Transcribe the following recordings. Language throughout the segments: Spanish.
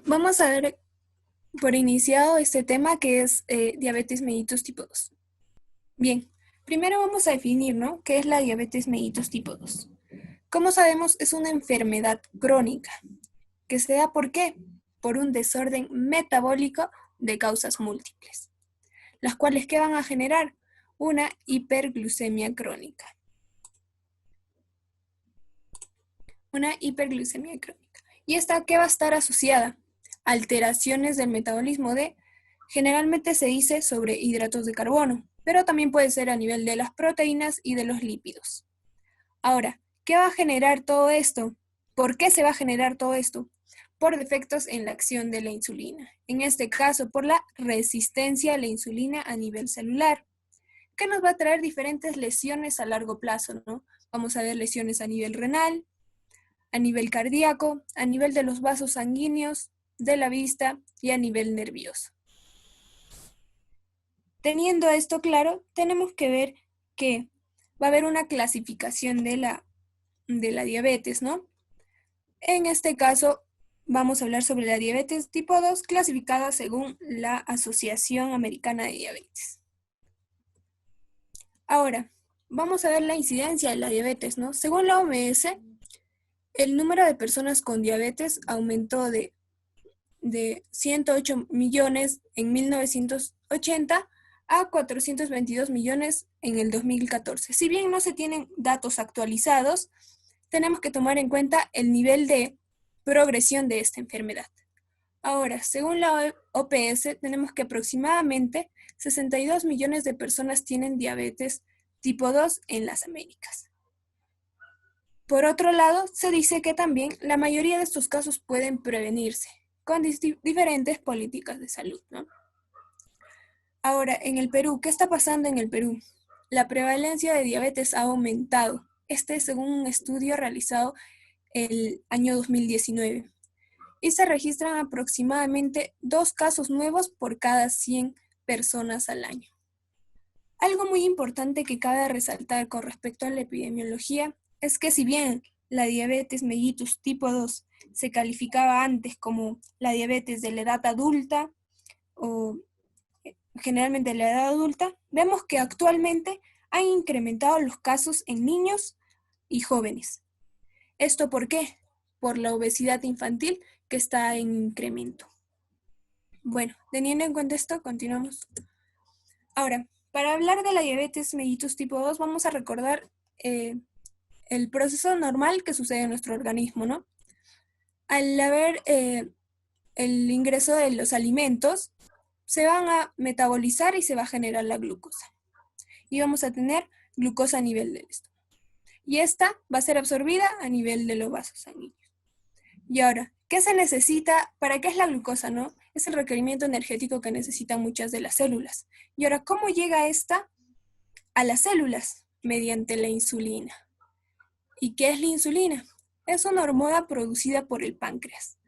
Vamos a ver por iniciado este tema que es diabetes mellitus tipo 2. Bien, primero vamos a definir, ¿no? ¿Qué es la diabetes mellitus tipo 2? Como sabemos, es una enfermedad crónica que se da ¿por qué? Por un desorden metabólico de causas múltiples, las cuales ¿qué van a generar? Una hiperglucemia crónica. Una hiperglucemia crónica. ¿Y esta qué va a estar asociada? Alteraciones del metabolismo de, generalmente se dice sobre hidratos de carbono, pero también puede ser a nivel de las proteínas y de los lípidos. Ahora, ¿qué va a generar todo esto? ¿Por qué se va a generar todo esto? Por defectos en la acción de la insulina. En este caso, por la resistencia a la insulina a nivel celular, que nos va a traer diferentes lesiones a largo plazo, ¿no? Vamos a ver lesiones a nivel renal, a nivel cardíaco, a nivel de los vasos sanguíneos, de la vista y a nivel nervioso. Teniendo esto claro, tenemos que ver que va a haber una clasificación de la diabetes, ¿no? En este caso, vamos a hablar sobre la diabetes tipo 2 clasificada según la Asociación Americana de Diabetes. Ahora, vamos a ver la incidencia de la diabetes, ¿no? Según la OMS, el número de personas con diabetes aumentó de 108 millones en 1980 a 422 millones en el 2014. Si bien no se tienen datos actualizados, tenemos que tomar en cuenta el nivel de progresión de esta enfermedad. Ahora, según la OPS, tenemos que aproximadamente 62 millones de personas tienen diabetes tipo 2 en las Américas. Por otro lado, se dice que también la mayoría de estos casos pueden prevenirse con diferentes políticas de salud, ¿no? Ahora, en el Perú, ¿qué está pasando en el Perú? La prevalencia de diabetes ha aumentado. Este según un estudio realizado el año 2019. Y se registran aproximadamente 2 casos nuevos por cada 100 personas al año. Algo muy importante que cabe resaltar con respecto a la epidemiología es que si bien la diabetes mellitus tipo 2 se calificaba antes como la diabetes de la edad adulta o generalmente de la edad adulta, vemos que actualmente han incrementado los casos en niños y jóvenes. ¿Esto por qué? Por la obesidad infantil que está en incremento. Bueno, teniendo en cuenta esto, continuamos. Ahora, para hablar de la diabetes mellitus tipo 2, vamos a recordar el proceso normal que sucede en nuestro organismo, ¿no? Al haber el ingreso de los alimentos, se van a metabolizar y se va a generar la glucosa. Y vamos a tener glucosa a nivel del estómago. Y esta va a ser absorbida a nivel de los vasos sanguíneos. Y ahora, ¿qué se necesita? ¿Para qué es la glucosa, no? Es el requerimiento energético que necesitan muchas de las células. Y ahora, ¿cómo llega esta a las células? Mediante la insulina. ¿Y qué es la insulina? Es una hormona producida por el páncreas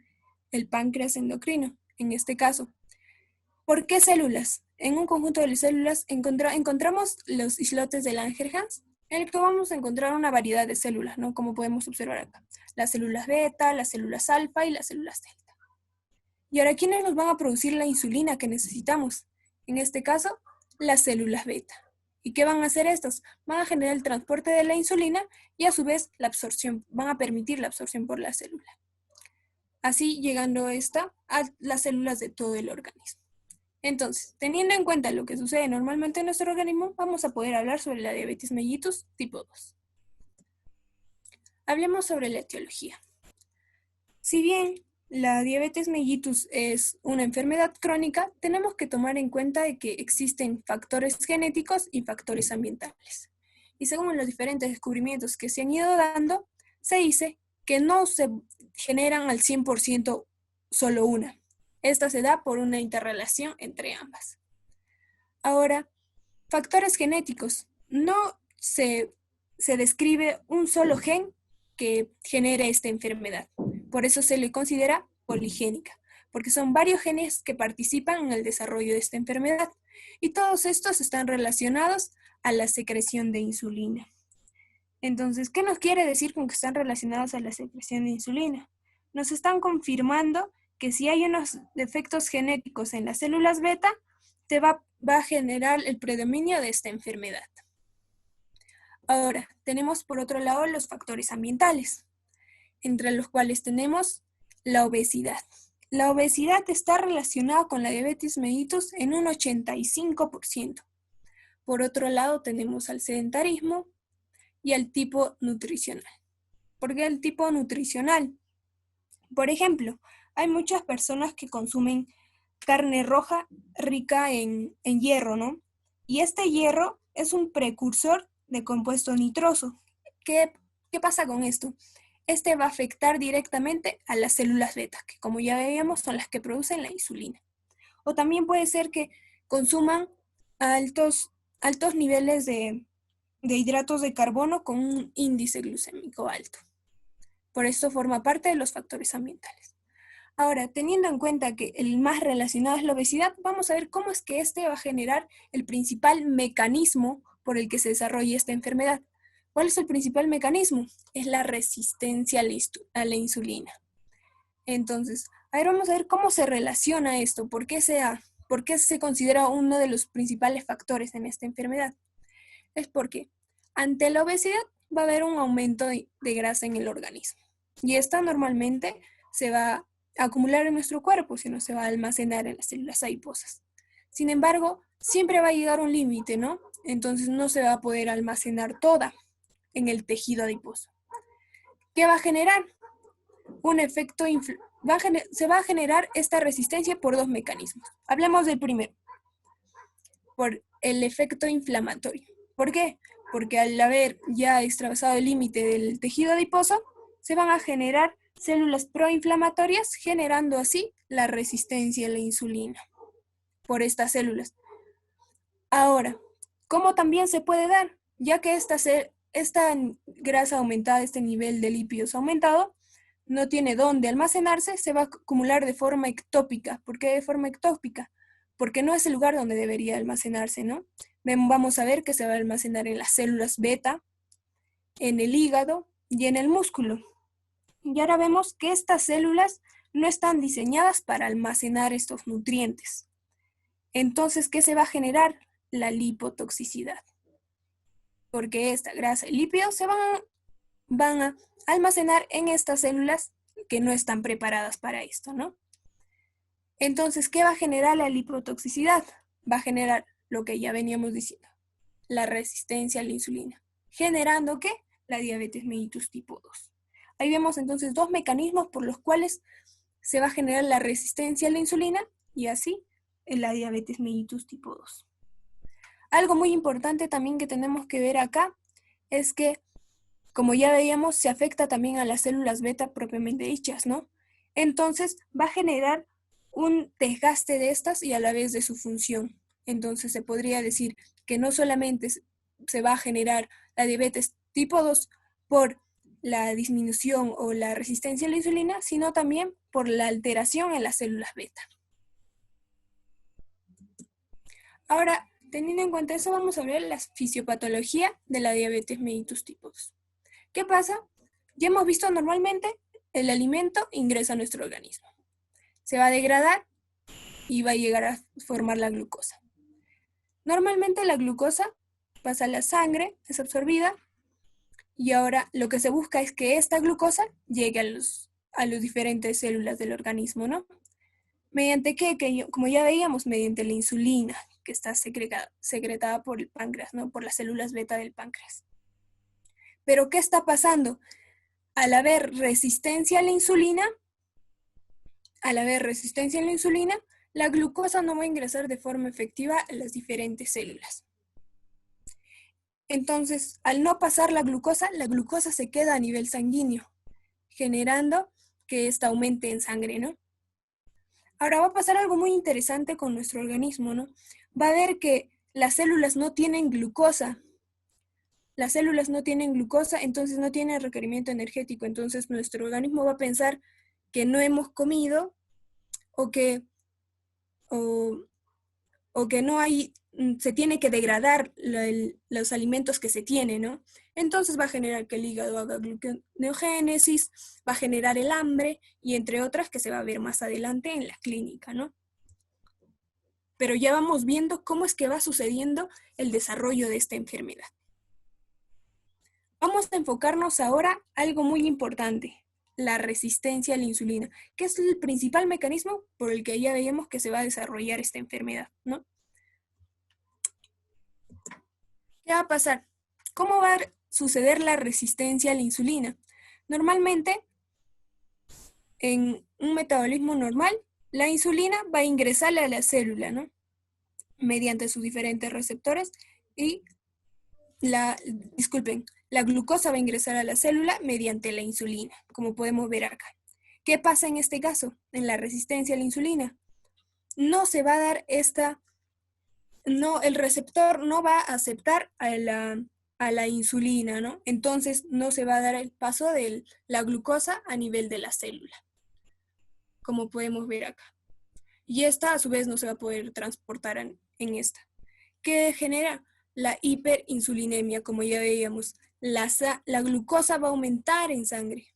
endocrino, en este caso. ¿Por qué células? En un conjunto de células encontramos los islotes de Langerhans, en el que vamos a encontrar una variedad de células, ¿no? Como podemos observar acá. Las células beta, las células alfa y las células delta. Y ahora, ¿quiénes nos van a producir la insulina que necesitamos? En este caso, las células beta. ¿Y qué van a hacer estos? Van a generar el transporte de la insulina y a su vez la absorción, van a permitir la absorción por la célula. Así llegando esta a las células de todo el organismo. Entonces, teniendo en cuenta lo que sucede normalmente en nuestro organismo, vamos a poder hablar sobre la diabetes mellitus tipo 2. Hablemos sobre la etiología. Si bien la diabetes mellitus es una enfermedad crónica, tenemos que tomar en cuenta de que existen factores genéticos y factores ambientales. Y según los diferentes descubrimientos que se han ido dando, se dice que no se generan al 100% solo una. Esta se da por una interrelación entre ambas. Ahora, factores genéticos. No se describe un solo gen que genere esta enfermedad. Por eso se le considera poligénica, porque son varios genes que participan en el desarrollo de esta enfermedad y todos estos están relacionados a la secreción de insulina. Entonces, ¿qué nos quiere decir con que están relacionados a la secreción de insulina? Nos están confirmando que si hay unos defectos genéticos en las células beta, va a generar el predominio de esta enfermedad. Ahora, tenemos por otro lado los factores ambientales, entre los cuales tenemos la obesidad. La obesidad está relacionada con la diabetes mellitus en un 85%. Por otro lado, tenemos al sedentarismo y al tipo nutricional. ¿Por qué el tipo nutricional? Por ejemplo, hay muchas personas que consumen carne roja rica en hierro, ¿no? Y este hierro es un precursor de compuesto nitroso. ¿Qué pasa con esto? Este va a afectar directamente a las células beta, que como ya veíamos son las que producen la insulina. O también puede ser que consuman altos niveles de hidratos de carbono con un índice glucémico alto. Por esto forma parte de los factores ambientales. Ahora, teniendo en cuenta que el más relacionado es la obesidad, vamos a ver cómo es que este va a generar el principal mecanismo por el que se desarrolla esta enfermedad. ¿Cuál es el principal mecanismo? Es la resistencia a la insulina. Entonces, vamos a ver cómo se relaciona esto, por qué se considera uno de los principales factores en esta enfermedad. Es porque ante la obesidad va a haber un aumento de grasa en el organismo. Y esta normalmente se va a acumular en nuestro cuerpo, si no se va a almacenar en las células adiposas. Sin embargo, siempre va a llegar un límite, ¿no? Entonces no se va a poder almacenar toda en el tejido adiposo. ¿Qué va a generar? Un efecto se va a generar esta resistencia por dos mecanismos. Hablemos del primero, por el efecto inflamatorio. ¿Por qué? Porque al haber ya extravasado el límite del tejido adiposo, se van a generar células proinflamatorias, generando así la resistencia a la insulina por estas células. Ahora, ¿cómo también se puede dar? Ya que esta grasa aumentada, este nivel de lípidos aumentado, no tiene dónde almacenarse, se va a acumular de forma ectópica. ¿Por qué de forma ectópica? Porque no es el lugar donde debería almacenarse, ¿no? Vamos a ver que se va a almacenar en las células beta, en el hígado y en el músculo. Y ahora vemos que estas células no están diseñadas para almacenar estos nutrientes. Entonces, ¿qué se va a generar? La lipotoxicidad. Porque esta grasa y lípidos se van a almacenar en estas células que no están preparadas para esto, ¿no? Entonces, ¿qué va a generar la lipotoxicidad? Va a generar lo que ya veníamos diciendo, la resistencia a la insulina, generando ¿qué? La diabetes mellitus tipo 2. Ahí vemos entonces dos mecanismos por los cuales se va a generar la resistencia a la insulina y así en la diabetes mellitus tipo 2. Algo muy importante también que tenemos que ver acá es que, como ya veíamos, se afecta también a las células beta propiamente dichas, ¿no? Entonces va a generar un desgaste de estas y a la vez de su función. Entonces se podría decir que no solamente se va a generar la diabetes tipo 2 por la disminución o la resistencia a la insulina, sino también por la alteración en las células beta. Ahora, teniendo en cuenta eso, vamos a ver la fisiopatología de la diabetes mellitus tipo 2. ¿Qué pasa? Ya hemos visto normalmente el alimento ingresa a nuestro organismo. Se va a degradar y va a llegar a formar la glucosa. Normalmente la glucosa pasa a la sangre, es absorbida, y ahora lo que se busca es que esta glucosa llegue a las diferentes células del organismo, ¿no? ¿Mediante qué? Como ya veíamos, mediante la insulina, que está secretada por el páncreas, ¿no? Por las células beta del páncreas. Pero ¿qué está pasando? Al haber resistencia a la insulina, la glucosa no va a ingresar de forma efectiva a las diferentes células. Entonces, al no pasar la glucosa se queda a nivel sanguíneo, generando que ésta aumente en sangre, ¿no? Ahora va a pasar algo muy interesante con nuestro organismo, ¿no? Va a ver que las células no tienen glucosa. Las células no tienen glucosa, entonces no tienen requerimiento energético. Entonces nuestro organismo va a pensar que no hemos comido o que no hay, se tiene que degradar los alimentos que se tienen, ¿no? Entonces va a generar que el hígado haga gluconeogénesis, va a generar el hambre y entre otras que se va a ver más adelante en la clínica, ¿no? Pero ya vamos viendo cómo es que va sucediendo el desarrollo de esta enfermedad. Vamos a enfocarnos ahora en algo muy importante, la resistencia a la insulina, que es el principal mecanismo por el que ya veíamos que se va a desarrollar esta enfermedad, ¿no? ¿Qué va a pasar? ¿Cómo va a suceder la resistencia a la insulina? Normalmente, en un metabolismo normal, la insulina va a ingresar a la célula, ¿no? Mediante sus diferentes receptores y la glucosa va a ingresar a la célula mediante la insulina, como podemos ver acá. ¿Qué pasa en este caso? En la resistencia a la insulina. No se va a dar el receptor no va a aceptar a la insulina, ¿no? Entonces no se va a dar el paso de la glucosa a nivel de la célula, como podemos ver acá. Y esta a su vez no se va a poder transportar en esta. ¿Qué genera? La hiperinsulinemia, como ya veíamos. La glucosa va a aumentar en sangre,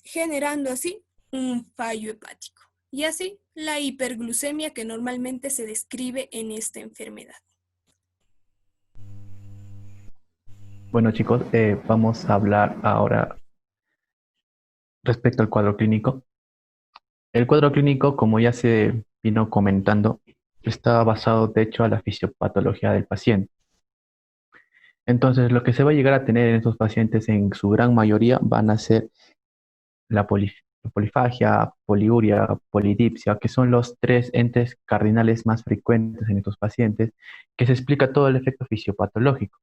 generando así un fallo hepático. Y así la hiperglucemia que normalmente se describe en esta enfermedad. Bueno chicos, vamos a hablar ahora respecto al cuadro clínico. El cuadro clínico, como ya se vino comentando, está basado de hecho a la fisiopatología del paciente. Entonces, lo que se va a llegar a tener en estos pacientes en su gran mayoría van a ser la polifagia, poliuria, polidipsia, que son los tres entes cardinales más frecuentes en estos pacientes, que se explica todo el efecto fisiopatológico.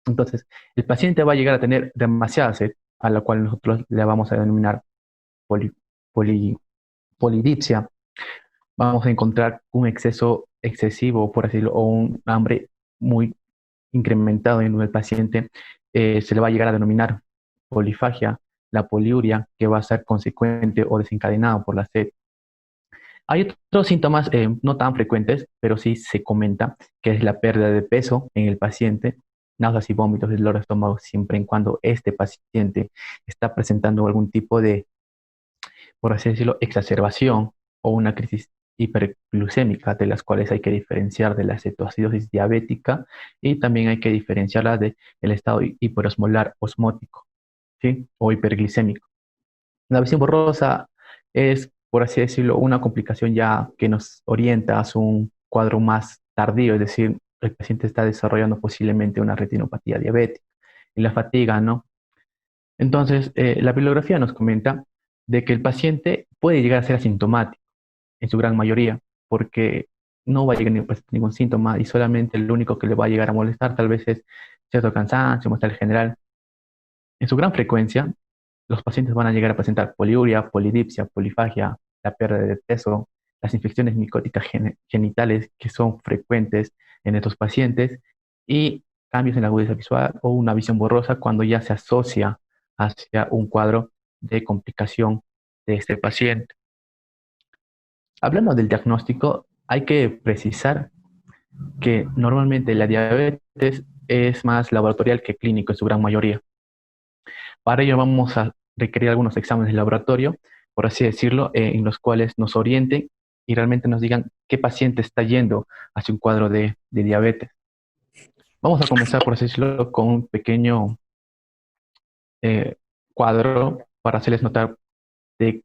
Entonces, el paciente va a llegar a tener demasiada sed, a la cual nosotros le vamos a denominar poli- poli- polidipsia. Vamos a encontrar un exceso excesivo, por así decirlo, o un hambre muy incrementado en el paciente. Se le va a llegar a denominar polifagia, la poliuria, que va a ser consecuente o desencadenado por la sed. Hay otros síntomas no tan frecuentes, pero sí se comenta, que es la pérdida de peso en el paciente, náuseas y vómitos del dolor de estómago, siempre en cuando este paciente está presentando algún tipo de, por así decirlo, exacerbación o una crisis hiperglucémica, de las cuales hay que diferenciar de la cetoacidosis diabética y también hay que diferenciarla del estado hiperosmolar osmótico, ¿sí? O hiperglicémico. La visión borrosa es, por así decirlo, una complicación ya que nos orienta hacia un cuadro más tardío, es decir, el paciente está desarrollando posiblemente una retinopatía diabética y la fatiga, ¿no? Entonces, la bibliografía nos comenta de que el paciente puede llegar a ser asintomático en su gran mayoría, porque no va a llegar a presentar ningún síntoma y solamente lo único que le va a llegar a molestar tal vez es cierto cansancio, malestar general. En su gran frecuencia, los pacientes van a llegar a presentar poliuria, polidipsia, polifagia, la pérdida de peso, las infecciones micóticas genitales que son frecuentes en estos pacientes y cambios en la agudeza visual o una visión borrosa cuando ya se asocia hacia un cuadro de complicación de este paciente. Hablando del diagnóstico, hay que precisar que normalmente la diabetes es más laboratorial que clínico en su gran mayoría. Para ello vamos a requerir algunos exámenes de laboratorio, por así decirlo, en los cuales nos orienten y realmente nos digan qué paciente está yendo hacia un cuadro de diabetes. Vamos a comenzar, por así decirlo, con un pequeño eh, cuadro para hacerles notar de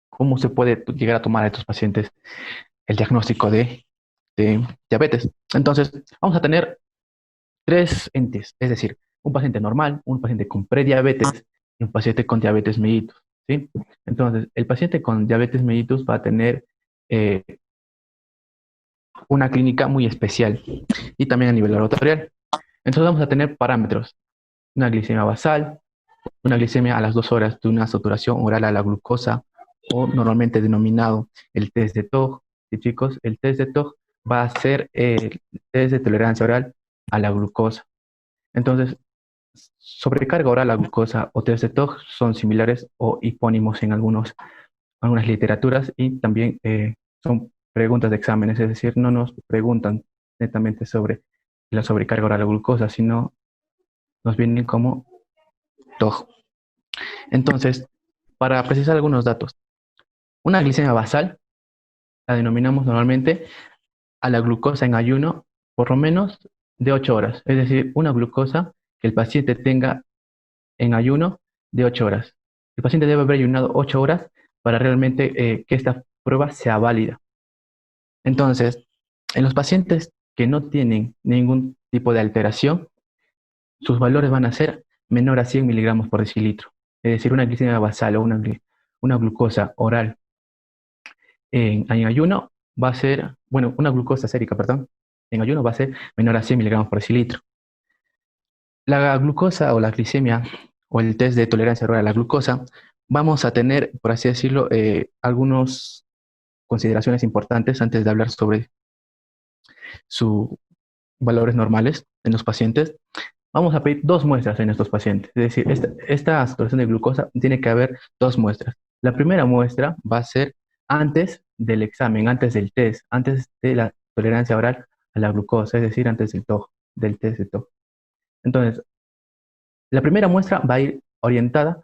cómo se puede llegar a tomar a estos pacientes el diagnóstico de diabetes. Entonces, vamos a tener tres entes, es decir, un paciente normal, un paciente con prediabetes y un paciente con diabetes mellitus, ¿sí? Entonces, el paciente con diabetes mellitus va a tener eh, una clínica muy especial y también a nivel laboratorial. Entonces, vamos a tener parámetros, una glicemia basal, una glicemia a las 2 horas de una saturación oral a la glucosa o normalmente denominado el test de TOG. ¿Sí, chicos? El test de TOG va a ser el test de tolerancia oral a la glucosa. Entonces, sobrecarga oral a glucosa o test de TOG son similares o hipónimos en algunas literaturas y también son preguntas de exámenes, es decir, no nos preguntan netamente sobre la sobrecarga oral a glucosa, sino nos vienen como TOG. Entonces, para precisar algunos datos, una glicemia basal la denominamos normalmente a la glucosa en ayuno por lo menos de 8 horas, es decir, una glucosa que el paciente tenga en ayuno de 8 horas. El paciente debe haber ayunado 8 horas para realmente que esta prueba sea válida. Entonces, en los pacientes que no tienen ningún tipo de alteración, sus valores van a ser menor a 100 miligramos por decilitro. Es decir, una glicemia basal o una glucosa oral en ayuno va a ser, bueno, una glucosa sérica, perdón, en ayuno va a ser menor a 100 miligramos por decilitro. La glucosa o la glicemia o el test de tolerancia oral a la glucosa, vamos a tener, por así decirlo, algunas consideraciones importantes antes de hablar sobre sus valores normales en los pacientes. Vamos a pedir dos muestras en estos pacientes. Es decir, esta saturación de glucosa tiene que haber dos muestras. La primera muestra va a ser antes del examen, antes del test, antes de la tolerancia oral a la glucosa, es decir, antes del TOG, del test de TOG. Entonces, la primera muestra va a ir orientada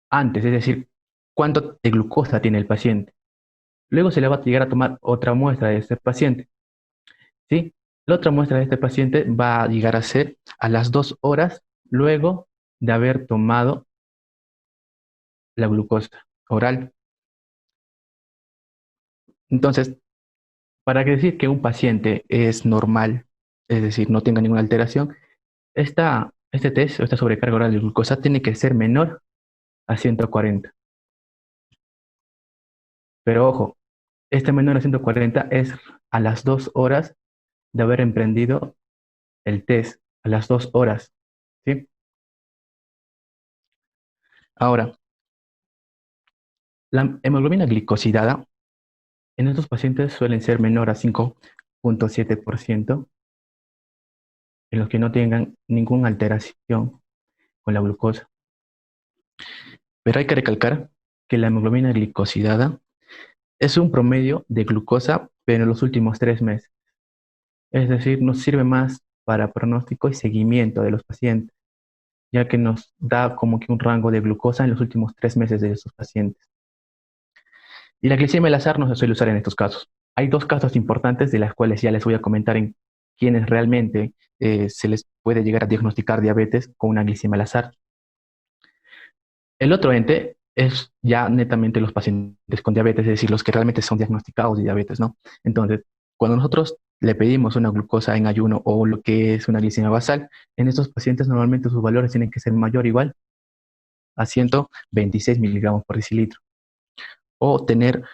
antes, es decir, cuánto de glucosa tiene el paciente. Luego se le va a llegar a tomar otra muestra de este paciente, ¿sí? La otra muestra de este paciente va a llegar a ser a las 2 horas luego de haber tomado la glucosa oral. Entonces, para decir que un paciente es normal, es decir, no tenga ninguna alteración, este test o esta sobrecarga oral de glucosa tiene que ser menor a 140. Pero ojo, este menor a 140 es a las 2 horas de haber emprendido el test, a las 2 horas, ¿sí? Ahora, la hemoglobina glicosilada en estos pacientes suelen ser menor a 5,7% en los que no tengan ninguna alteración con la glucosa. Pero hay que recalcar que la hemoglobina glicosilada es un promedio de glucosa, pero en los últimos 3 meses. Es decir, nos sirve más para pronóstico y seguimiento de los pacientes, ya que nos da como que un rango de glucosa en los últimos 3 meses de estos pacientes. Y la glicemia al azar no se suele usar en estos casos. Hay dos casos importantes de las cuales ya les voy a comentar en quienes realmente se les puede llegar a diagnosticar diabetes con una glicemia al azar. El otro ente es ya netamente los pacientes con diabetes, es decir, los que realmente son diagnosticados de diabetes, ¿no? Entonces, cuando nosotros le pedimos una glucosa en ayuno o lo que es una glicemia basal, en estos pacientes normalmente sus valores tienen que ser mayor o igual a 126 miligramos por decilitro o tener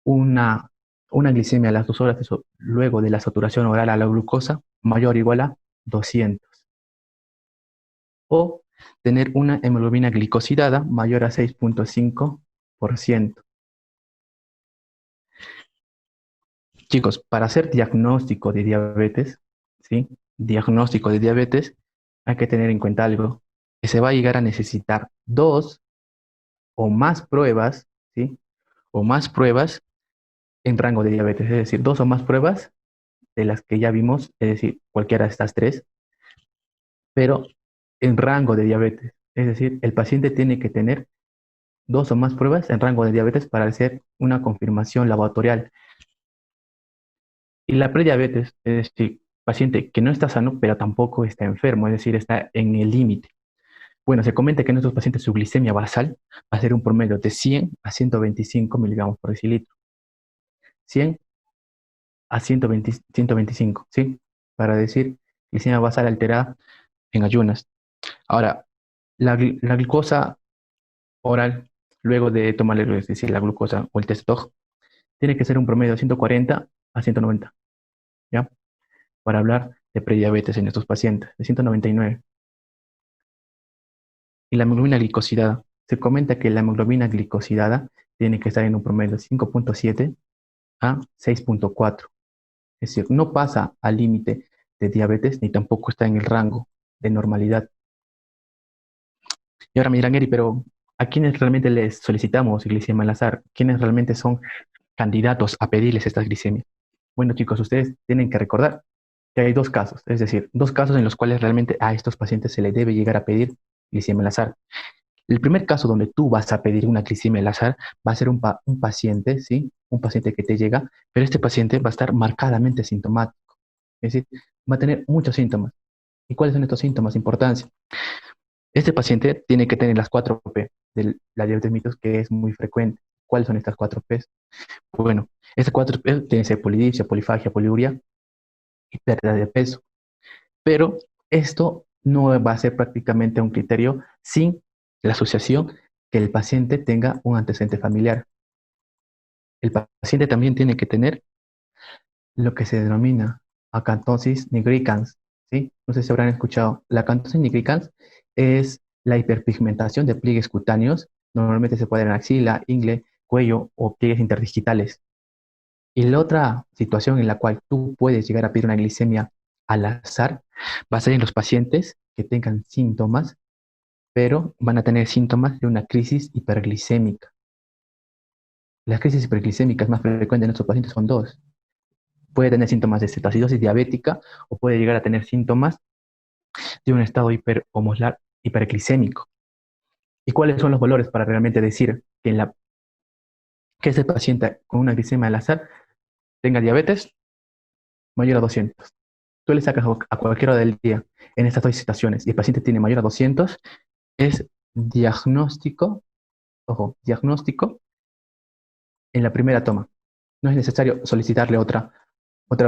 una, una glicemia a las 2 horas luego de la saturación oral a la glucosa mayor o igual a 200 o tener una hemoglobina glicosilada mayor a 6,5%. Chicos, para hacer diagnóstico de diabetes, ¿sí? Diagnóstico de diabetes, hay que tener en cuenta algo, que se va a llegar a necesitar dos o más pruebas, ¿sí? O más pruebas en rango de diabetes, es decir, dos o más pruebas de las que ya vimos, es decir, cualquiera de estas tres, pero en rango de diabetes. Es decir, el paciente tiene que tener dos o más pruebas en rango de diabetes para hacer una confirmación laboratorial. Y la prediabetes, es decir, paciente que no está sano, pero tampoco está enfermo, es decir, está en el límite. Bueno, se comenta que en estos pacientes su glicemia basal va a ser un promedio de 100 a 125 miligramos por decilitro. 100 a 120, 125, ¿sí? Para decir glicemia basal alterada en ayunas. Ahora, la glucosa oral, luego de tomar, es decir, la glucosa o el test TOG, tiene que ser un promedio de 140 a 190, ¿ya? Para hablar de prediabetes en estos pacientes, de 199. Y la hemoglobina glicosilada. Se comenta que la hemoglobina glicosilada tiene que estar en un promedio de 5,7 a 6,4. Es decir, no pasa al límite de diabetes ni tampoco está en el rango de normalidad. Y ahora me dirán, Eri, pero ¿a quiénes realmente les solicitamos glicemia al azar? ¿Quiénes realmente son candidatos a pedirles esta glicemia? Bueno, chicos, ustedes tienen que recordar que hay dos casos, es decir, dos casos en los cuales realmente a estos pacientes se les debe llegar a pedir glicemia al azar. El primer caso donde tú vas a pedir una glicemia al azar va a ser un paciente, ¿sí? Un paciente que te llega, pero este paciente va a estar marcadamente sintomático, es decir, va a tener muchos síntomas. ¿Y cuáles son estos síntomas de importancia? Este paciente tiene que tener las 4P de la diabetes mellitus, que es muy frecuente. ¿Cuáles son estas 4P? Bueno, estas 4P tienen que ser polidipsia, polifagia, poliuria y pérdida de peso. Pero esto no va a ser prácticamente un criterio sin la asociación que el paciente tenga un antecedente familiar. El paciente también tiene que tener lo que se denomina acantosis nigricans, ¿sí? No sé si habrán escuchado. La acantosis nigricans es la hiperpigmentación de pliegues cutáneos. Normalmente se puede ver en axila, ingle, cuello o pliegues interdigitales. Y la otra situación en la cual tú puedes llegar a pedir una glicemia al azar va a ser en los pacientes que tengan síntomas, pero van a tener síntomas de una crisis hiperglicémica. Las crisis hiperglicémicas más frecuentes en nuestros pacientes son dos. Puede tener síntomas de cetoacidosis diabética o puede llegar a tener síntomas de un estado hiperosmolar hiperglicémico. ¿Y cuáles son los valores para realmente decir que ese paciente con una glicemia al azar tenga diabetes mayor a 200? Tú le sacas a cualquier hora del día en estas dos situaciones y el paciente tiene mayor a 200, es diagnóstico, ojo, diagnóstico en la primera toma. No es necesario solicitarle otra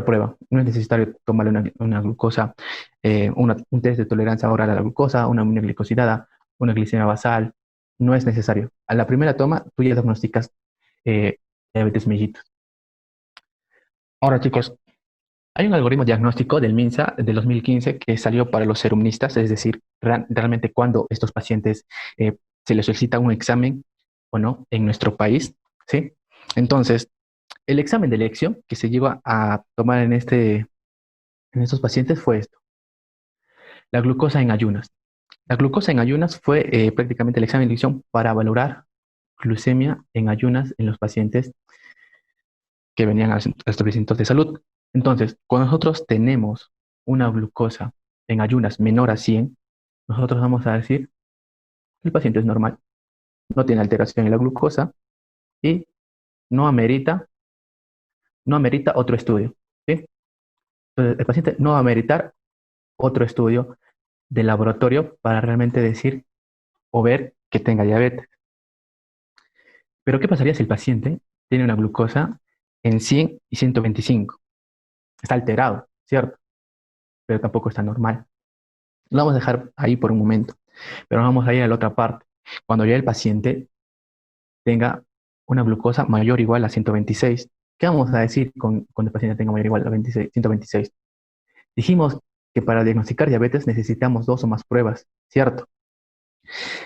prueba. No es necesario tomarle una glucosa, un test de tolerancia oral a la glucosa, una aminoglicosidada, una glicemia basal. No es necesario. A la primera toma, tú ya diagnosticas diabetes mellitus. Ahora, chicos, hay un algoritmo diagnóstico del MINSA de 2015 que salió para los serumnistas, es decir, realmente cuando estos pacientes se les solicita un examen o no en nuestro país, ¿sí? Entonces, el examen de elección que se lleva a tomar en estos pacientes fue esto, la glucosa en ayunas. La glucosa en ayunas fue prácticamente el examen de elección para valorar glucemia en ayunas en los pacientes que venían a los establecimientos de salud. Entonces, cuando nosotros tenemos una glucosa en ayunas menor a 100, nosotros vamos a decir que el paciente es normal, no tiene alteración en la glucosa y no amerita, no amerita otro estudio, ¿sí? Entonces, el paciente no va a ameritar otro estudio de laboratorio para realmente decir o ver que tenga diabetes. Pero ¿qué pasaría si el paciente tiene una glucosa en 100 y 125? Está alterado, ¿cierto? Pero tampoco está normal. Lo vamos a dejar ahí por un momento, pero vamos a ir a la otra parte. Cuando ya el paciente tenga una glucosa mayor o igual a 126, ¿qué vamos a decir cuando el paciente tenga mayor o igual a 126? Dijimos que para diagnosticar diabetes necesitamos dos o más pruebas, ¿cierto?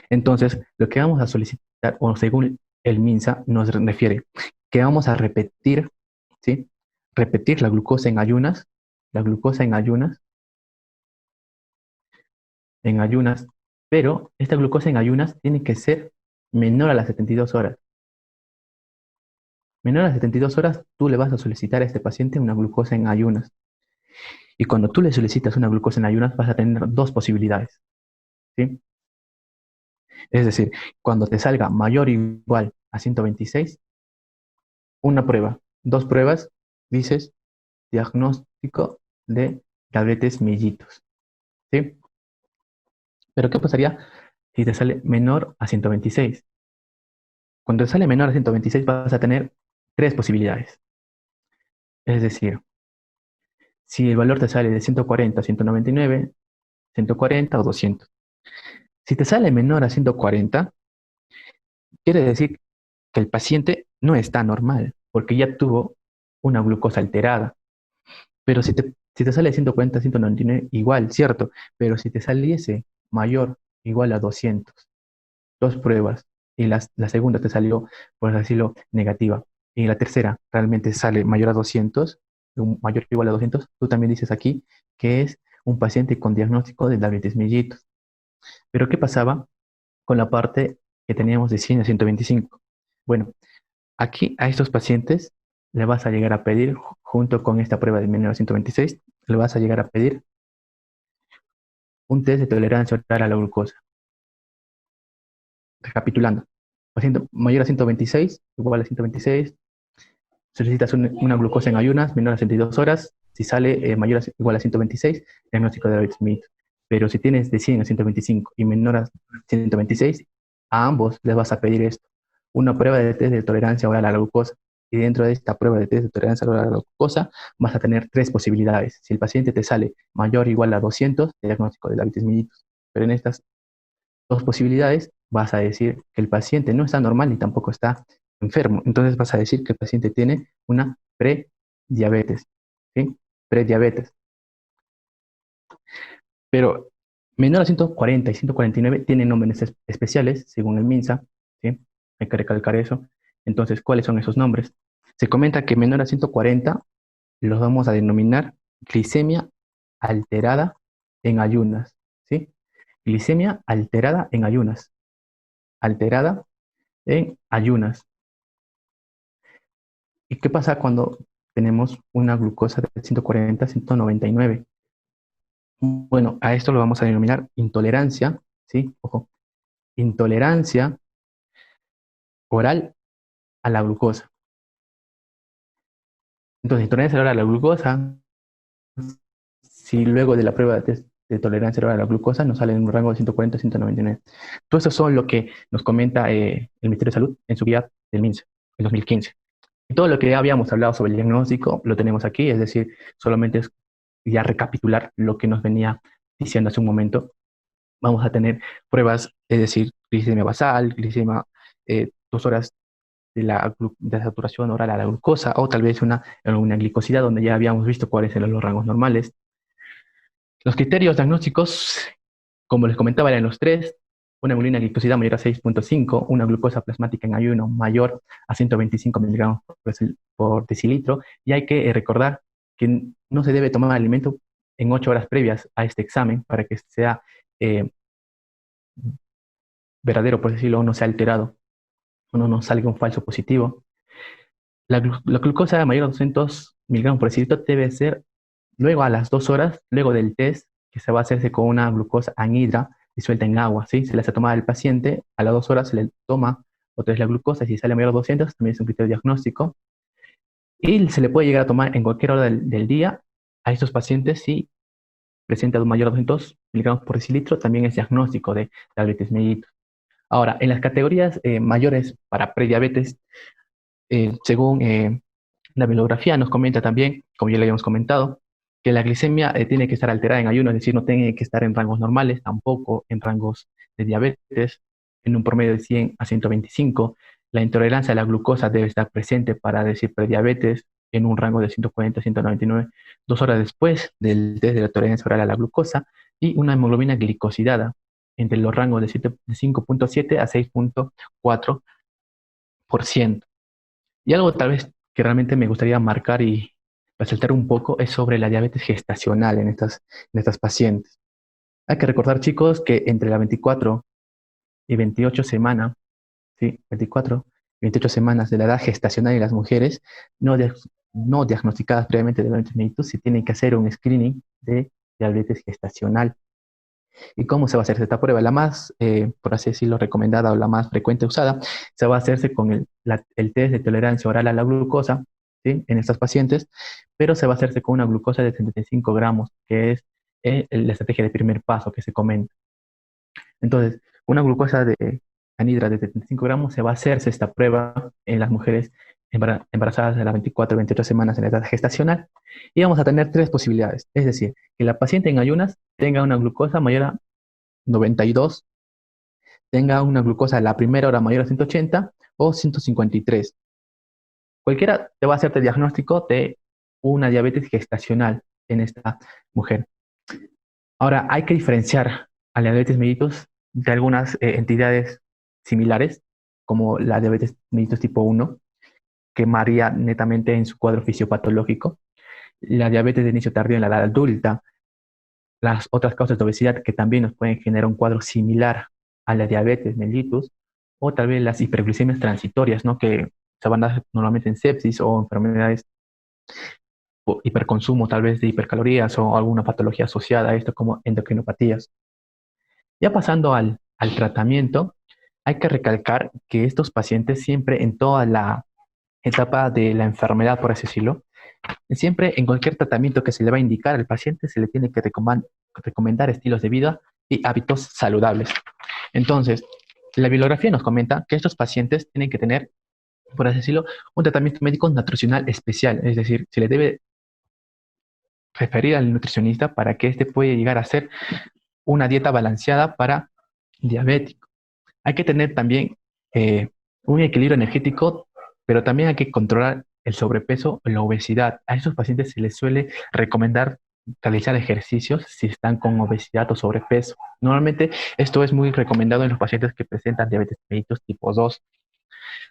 Entonces, lo que vamos a solicitar, o según el MINSA nos refiere, que vamos a repetir, ¿sí? Repetir la glucosa en ayunas, pero esta glucosa en ayunas tiene que ser menor a las 72 horas. Menor a las 72 horas, tú le vas a solicitar a este paciente una glucosa en ayunas. Y cuando tú le solicitas una glucosa en ayunas, vas a tener dos posibilidades, ¿sí? Es decir, cuando te salga mayor o igual a 126, una prueba, dos pruebas, dices diagnóstico de diabetes mellitus, ¿sí? Pero ¿qué pasaría si te sale menor a 126? Cuando te sale menor a 126 vas a tener tres posibilidades. Es decir, si el valor te sale de 140 a 199, 140 o 200. Si te sale menor a 140, quiere decir que el paciente no está normal, porque ya tuvo una glucosa alterada. Pero si te sale 140, 199, igual, cierto. Pero si te saliese mayor, igual a 200, dos pruebas, y la segunda te salió, por así decirlo, negativa, y la tercera realmente sale mayor a 200, mayor o igual a 200, tú también dices aquí que es un paciente con diagnóstico de diabetes mellitus. Pero ¿qué pasaba con la parte que teníamos de 100 a 125? Bueno, aquí a estos pacientes le vas a llegar a pedir, junto con esta prueba de menor a 126, le vas a llegar a pedir un test de tolerancia oral a la glucosa. Recapitulando, paciente mayor a 126, igual a 126, solicitas una glucosa en ayunas menor a 72 horas, si sale mayor a, igual a 126, diagnóstico de diabetes mellitus. Pero si tienes de 100 a 125 y menor a 126, a ambos les vas a pedir esto, una prueba de test de tolerancia oral a la glucosa. Y dentro de esta prueba de test de tolerancia oral a la glucosa, vas a tener tres posibilidades. Si el paciente te sale mayor o igual a 200, diagnóstico de diabetes mellitus. Pero en estas dos posibilidades, vas a decir que el paciente no está normal ni tampoco está enfermo. Entonces vas a decir que el paciente tiene una prediabetes, ¿sí? Prediabetes. Pero menor a 140 y 149 tienen nombres especiales, según el MINSA, ¿sí? Hay que recalcar eso. Entonces, ¿cuáles son esos nombres? Se comenta que menor a 140 los vamos a denominar glicemia alterada en ayunas, ¿sí? Glicemia alterada en ayunas. Alterada en ayunas. ¿Y qué pasa cuando tenemos una glucosa de 140 a 199? Bueno, a esto lo vamos a denominar intolerancia, ¿sí? Ojo, intolerancia oral a la glucosa. Entonces, intolerancia oral a la glucosa, si luego de la prueba de test de tolerancia oral a la glucosa nos sale en un rango de 140 a 199. Todo eso son lo que nos comenta el Ministerio de Salud en su guía del MINSA en 2015. Y todo lo que habíamos hablado sobre el diagnóstico lo tenemos aquí, es decir, solamente es ya recapitular lo que nos venía diciendo hace un momento. Vamos a tener pruebas, es decir, glicemia basal, glicemia 2 horas de saturación oral a la glucosa, o tal vez una glicosidad donde ya habíamos visto cuáles eran los rangos normales. Los criterios diagnósticos, como les comentaba, eran los tres: una hemoglobina glicosidad mayor a 6.5, una glucosa plasmática en ayuno mayor a 125 miligramos por decilitro, y hay que recordar que no se debe tomar alimento en 8 horas previas a este examen para que sea eh, verdadero, por decirlo, no sea alterado, uno no salga un falso positivo. La glucosa mayor a 200 miligramos por decilitro debe ser luego a las 2 horas, luego del test, que se va a hacerse con una glucosa anhidra disuelta en agua, ¿sí? Se le hace tomar al paciente, a las 2 horas se le toma otra vez la glucosa, y si sale mayor a 200, también es un criterio diagnóstico. Y se le puede llegar a tomar en cualquier hora del día a estos pacientes si presenta un mayor a 200 miligramos por decilitro, también es diagnóstico de diabetes mellitus. Ahora, en las categorías mayores para prediabetes, según la bibliografía nos comenta también, como ya le habíamos comentado, que la glicemia tiene que estar alterada en ayuno, es decir, no tiene que estar en rangos normales, tampoco en rangos de diabetes, en un promedio de 100 a 125. La intolerancia a la glucosa debe estar presente para decir prediabetes en un rango de 140 a 199, 2 horas después del test de la tolerancia oral a la glucosa, y una hemoglobina glicosidada entre los rangos de 5.7 a 6.4%. Y algo tal vez que realmente me gustaría marcar y resaltar un poco es sobre la diabetes gestacional en estas pacientes. Hay que recordar, chicos, que entre la 24 y 28 semanas, ¿sí? 24 y 28 semanas de la edad gestacional en las mujeres no diagnosticadas previamente de diabetes mellitus, se tiene que hacer un screening de diabetes gestacional. ¿Y cómo se va a hacer esta prueba? La más, por así decirlo, recomendada o la más frecuente usada, se va a hacerse con el test de tolerancia oral a la glucosa, ¿sí? En estas pacientes, pero se va a hacerse con una glucosa de 75 gramos, que es la estrategia de primer paso que se comenta. Entonces, una glucosa de anhidra de 75 gramos se va a hacerse esta prueba en las mujeres embarazadas de las 24 y 28 semanas en la edad gestacional. Y vamos a tener tres posibilidades, es decir, que la paciente en ayunas tenga una glucosa mayor a 92, tenga una glucosa a la primera hora mayor a 180 o 153. Cualquiera te va a hacerte diagnóstico de una diabetes gestacional en esta mujer. Ahora, hay que diferenciar a la diabetes mellitus de algunas entidades similares, como la diabetes mellitus tipo 1, que varía netamente en su cuadro fisiopatológico, la diabetes de inicio tardío en la edad adulta, las otras causas de obesidad que también nos pueden generar un cuadro similar a la diabetes mellitus, o tal vez las hiperglicemias transitorias, ¿no? Que se van a dar normalmente en sepsis o enfermedades hiperconsumo tal vez de hipercalorías o alguna patología asociada a esto como endocrinopatías. Ya pasando al tratamiento, hay que recalcar que estos pacientes siempre en toda la etapa de la enfermedad, por así decirlo, siempre en cualquier tratamiento que se le va a indicar al paciente se le tiene que recomendar estilos de vida y hábitos saludables. Entonces, la bibliografía nos comenta que estos pacientes tienen que tener, por así decirlo, un tratamiento médico nutricional especial, es decir, se le debe referir al nutricionista para que éste pueda llegar a ser una dieta balanceada para diabéticos. Hay que tener también un equilibrio energético, pero también hay que controlar el sobrepeso o la obesidad. A estos pacientes se les suele recomendar realizar ejercicios si están con obesidad o sobrepeso. Normalmente esto es muy recomendado en los pacientes que presentan diabetes mellitus tipo 2.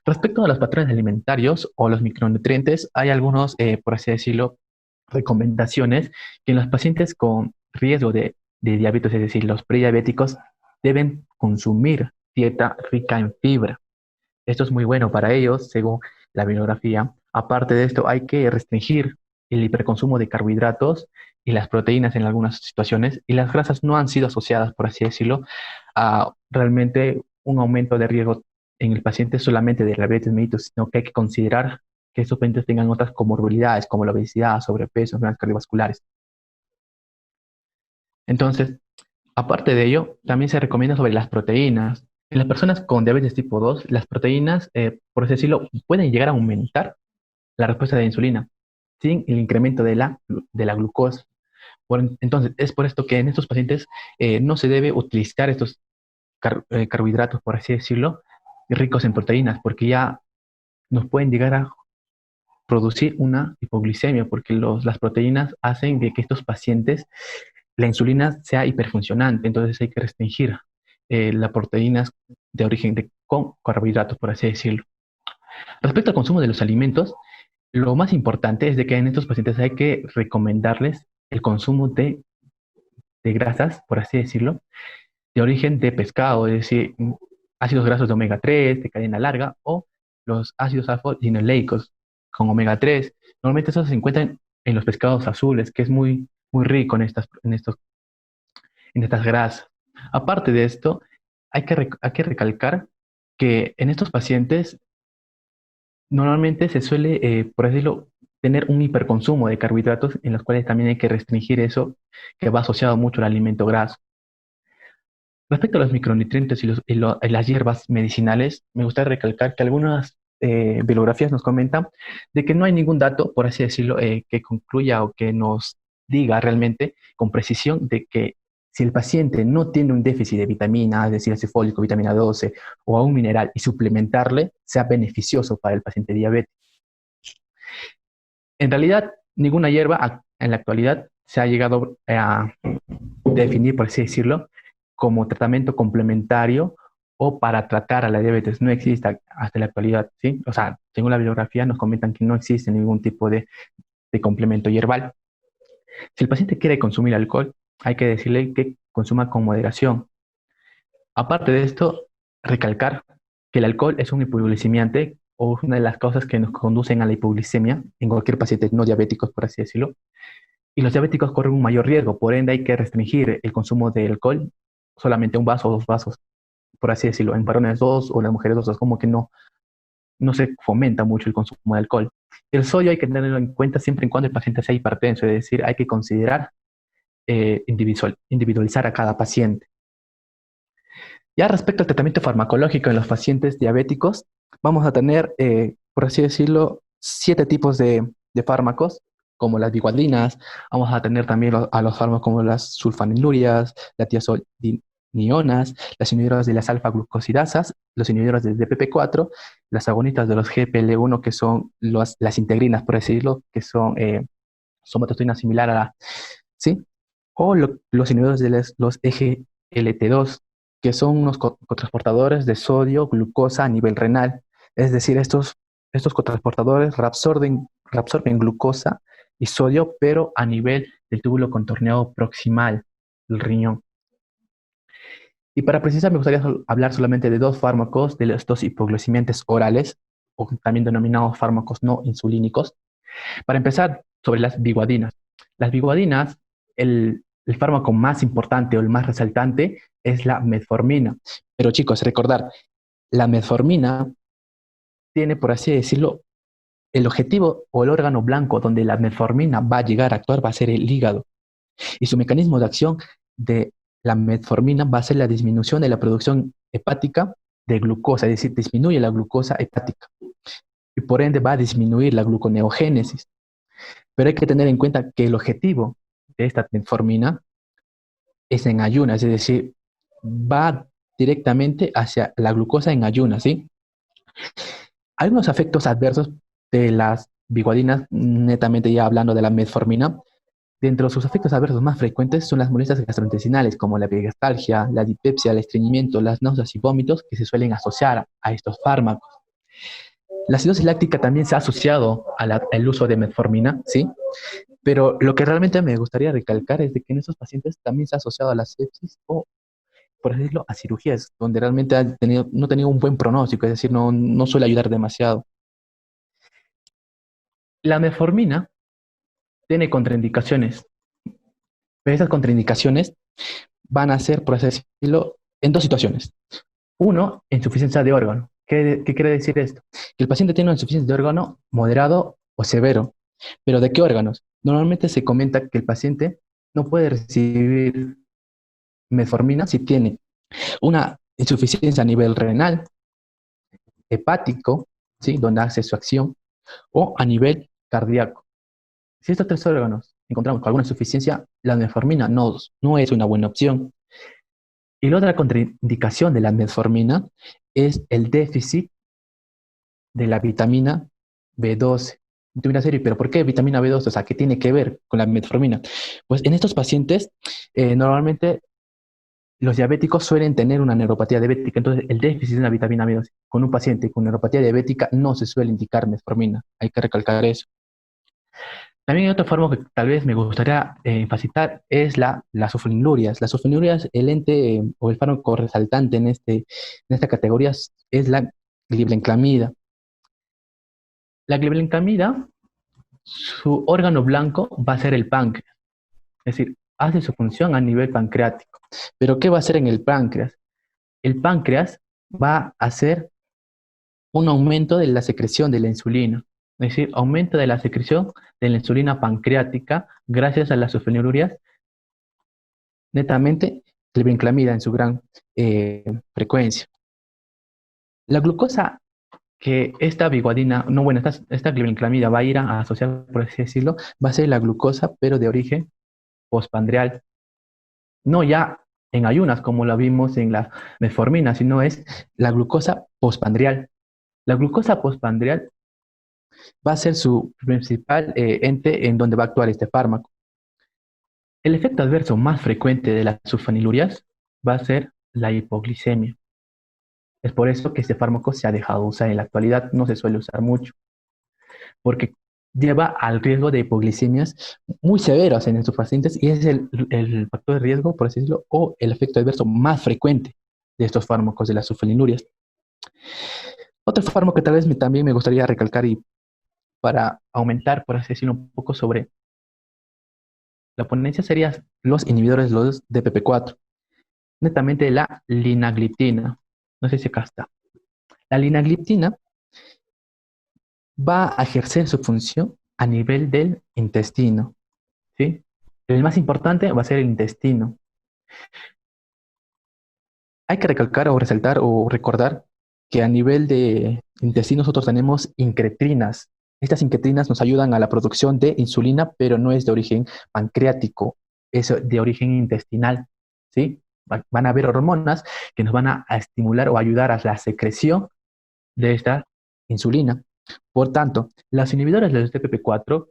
Respecto a los patrones alimentarios o los micronutrientes, hay algunos, por así decirlo, recomendaciones que en los pacientes con riesgo de diabetes, es decir, los prediabéticos, deben consumir dieta rica en fibra. Esto es muy bueno para ellos, según la bibliografía. Aparte de esto, hay que restringir el hiperconsumo de carbohidratos y las proteínas en algunas situaciones, y las grasas no han sido asociadas, por así decirlo, a realmente un aumento de riesgo en el paciente solamente de diabetes mellitus, sino que hay que considerar que estos pacientes tengan otras comorbilidades como la obesidad, sobrepeso, enfermedades cardiovasculares. Entonces, aparte de ello, también se recomienda sobre las proteínas. En las personas con diabetes tipo 2, las proteínas, por así decirlo, pueden llegar a aumentar la respuesta de la insulina sin el incremento de la glucosa. Entonces, es por esto que en estos pacientes no se debe utilizar estos carbohidratos, por así decirlo, ricos en proteínas, porque ya nos pueden llegar a producir una hipoglicemia, porque las proteínas hacen de que estos pacientes la insulina sea hiperfuncionante, entonces hay que restringir las proteínas de origen con carbohidratos, por así decirlo. Respecto al consumo de los alimentos, lo más importante es de que en estos pacientes hay que recomendarles el consumo de grasas, por así decirlo, de origen de pescado, es decir, ácidos grasos de omega 3 de cadena larga, o los ácidos alfa-linoleicos con omega 3. Normalmente esos se encuentran en los pescados azules, que es muy, muy rico en estas grasas. Aparte de esto, hay que recalcar que en estos pacientes normalmente se suele, por así decirlo, tener un hiperconsumo de carbohidratos en los cuales también hay que restringir eso que va asociado mucho al alimento graso. Respecto a los micronutrientes y las hierbas medicinales, me gustaría recalcar que algunas bibliografías nos comentan de que no hay ningún dato, por así decirlo, que concluya o que nos diga realmente con precisión de que si el paciente no tiene un déficit de vitamina, es decir, ácido fólico, vitamina 12 o a un mineral y suplementarle, sea beneficioso para el paciente diabético. En realidad, ninguna hierba en la actualidad se ha llegado a definir, por así decirlo, como tratamiento complementario o para tratar a la diabetes. No existe hasta la actualidad, ¿sí? O sea, según la bibliografía nos comentan que no existe ningún tipo de complemento hierbal. Si el paciente quiere consumir alcohol, hay que decirle que consuma con moderación. Aparte de esto, recalcar que el alcohol es un hipoglucemiante o una de las causas que nos conducen a la hipoglicemia en cualquier paciente no diabético, por así decirlo. Y los diabéticos corren un mayor riesgo, por ende hay que restringir el consumo de alcohol, solamente un vaso o dos vasos, por así decirlo. En varones dos o las mujeres dos, es como que no se fomenta mucho el consumo de alcohol. El sodio hay que tenerlo en cuenta siempre y cuando el paciente sea hipertenso, es decir, hay que considerar individualizar a cada paciente. Ya respecto al tratamiento farmacológico en los pacientes diabéticos, vamos a tener, por así decirlo, 7 tipos de fármacos, como las bigualinas. Vamos a tener también a los fármacos como las sulfonilurias, las tiazolidinionas, las inhibidoras de las alfa-glucosidasas, los inhibidores del DPP4, las agonistas de los GPL1, que son las integrinas, por así decirlo, que son somatostatina similar a la, ¿sí? O los inhibidores de los EGLT2, que son unos cotransportadores de sodio, glucosa a nivel renal. Es decir, estos cotransportadores reabsorben glucosa y sodio, pero a nivel del túbulo contorneado proximal del riñón. Y para precisar, me gustaría hablar solamente de 2 fármacos, de los 2 hipoglucemiantes orales, o también denominados fármacos no insulínicos. Para empezar, sobre las biguadinas. Las biguadinas, el fármaco más importante o el más resaltante es la metformina. Pero chicos, recordar, la metformina tiene, por así decirlo, el objetivo o el órgano blanco donde la metformina va a llegar a actuar va a ser el hígado. Y su mecanismo de acción de la metformina va a ser la disminución de la producción hepática de glucosa, es decir, disminuye la glucosa hepática y por ende va a disminuir la gluconeogénesis. Pero hay que tener en cuenta que el objetivo de esta metformina es en ayunas, es decir, va directamente hacia la glucosa en ayunas, ¿sí? Hay unos efectos adversos de las biguadinas, netamente ya hablando de la metformina. Dentro de sus efectos adversos más frecuentes son las molestias gastrointestinales, como la epigastalgia, la dispepsia, el estreñimiento, las náuseas y vómitos, que se suelen asociar a estos fármacos. La acidosis láctica también se ha asociado al uso de metformina, ¿sí? Pero lo que realmente me gustaría recalcar es de que en estos pacientes también se ha asociado a la sepsis o, por así decirlo, a cirugías, donde realmente no ha tenido un buen pronóstico, es decir, no suele ayudar demasiado. La metformina tiene contraindicaciones, pero esas contraindicaciones van a ser, por así decirlo, en dos situaciones. Uno, insuficiencia de órgano. ¿Qué quiere decir esto? Que el paciente tiene una insuficiencia de órgano moderado o severo. ¿Pero de qué órganos? Normalmente se comenta que el paciente no puede recibir metformina si tiene una insuficiencia a nivel renal, hepático, ¿sí? Donde hace su acción, o a nivel cardíaco. Si estos tres órganos encontramos con alguna insuficiencia, la metformina no es una buena opción. Y la otra contraindicación de la metformina es el déficit de la vitamina B12. De una serie, pero ¿por qué vitamina B12? O sea, ¿qué tiene que ver con la metformina? Pues en estos pacientes, normalmente los diabéticos suelen tener una neuropatía diabética, entonces el déficit de una vitamina B12 con un paciente con neuropatía diabética no se suele indicar metformina. Hay que recalcar eso. También hay otro fármaco que tal vez me gustaría enfatizar, es las sulfonilurias. Las sulfonilurias, el ente o el fármaco resaltante en esta categoría es la glibenclamida. La glibenclamida, su órgano blanco va a ser el páncreas, es decir, hace su función a nivel pancreático. Pero ¿qué va a hacer en el páncreas? El páncreas va a hacer un aumento de la secreción de la insulina, es decir, aumento de la secreción de la insulina pancreática gracias a las sulfonilurias, netamente glibenclamida en su gran frecuencia. La glucosa que esta biguadina, no, bueno, esta glibenclamida va a ir a asociar, por así decirlo, va a ser la glucosa, pero de origen postpandreal. No ya en ayunas, como la vimos en la metformina, sino es la glucosa postpandreal. La glucosa postpandreal va a ser su principal ente en donde va a actuar este fármaco. El efecto adverso más frecuente de las sulfonilurias va a ser la hipoglicemia. Es por eso que este fármaco se ha dejado de usar en la actualidad, no se suele usar mucho, porque lleva al riesgo de hipoglicemias muy severas en estos pacientes y es el factor de riesgo, por así decirlo, o el efecto adverso más frecuente de estos fármacos de las sulfonilurias. Otro fármaco que tal vez también me gustaría recalcar y para aumentar, por así decirlo, un poco sobre la ponencia sería los inhibidores de los DPP4, netamente la linagliptina. No sé si acá está. La linagliptina va a ejercer su función a nivel del intestino, ¿sí? El más importante va a ser el intestino. Hay que recalcar o resaltar o recordar que a nivel de intestino nosotros tenemos incretrinas. Estas incretrinas nos ayudan a la producción de insulina, pero no es de origen pancreático, es de origen intestinal, ¿sí? Van a haber hormonas que nos van a estimular o ayudar a la secreción de esta insulina. Por tanto, los inhibidores del TPP4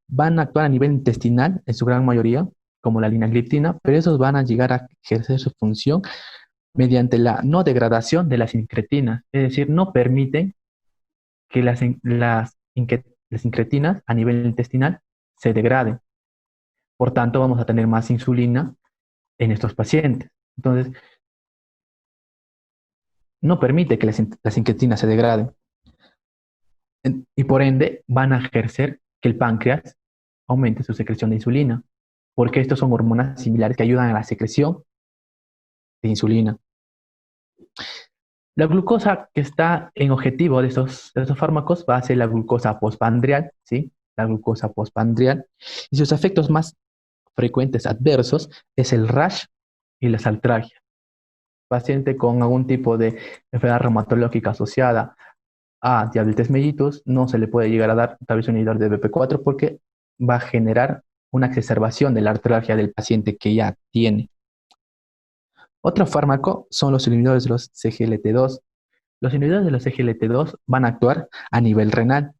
van a actuar a nivel intestinal en su gran mayoría, como la linagliptina, pero esos van a llegar a ejercer su función mediante la no degradación de las incretinas, es decir, no permiten que las incretinas a nivel intestinal se degraden. Por tanto, vamos a tener más insulina en estos pacientes. Entonces, no permite que las incretinas se degraden y por ende van a ejercer que el páncreas aumente su secreción de insulina, porque estos son hormonas similares que ayudan a la secreción de insulina. La glucosa que está en objetivo de estos fármacos va a ser la glucosa postprandial, ¿sí? La glucosa postprandial. Y sus efectos más frecuentes adversos es el rash y la saltralgia. Paciente con algún tipo de enfermedad reumatológica asociada a diabetes mellitus no se le puede llegar a dar tal vez un inhibidor de BP4 porque va a generar una exacerbación de la artralgia del paciente que ya tiene. Otro fármaco son los inhibidores de los CGLT2. Los inhibidores de los CGLT2 van a actuar a nivel renal.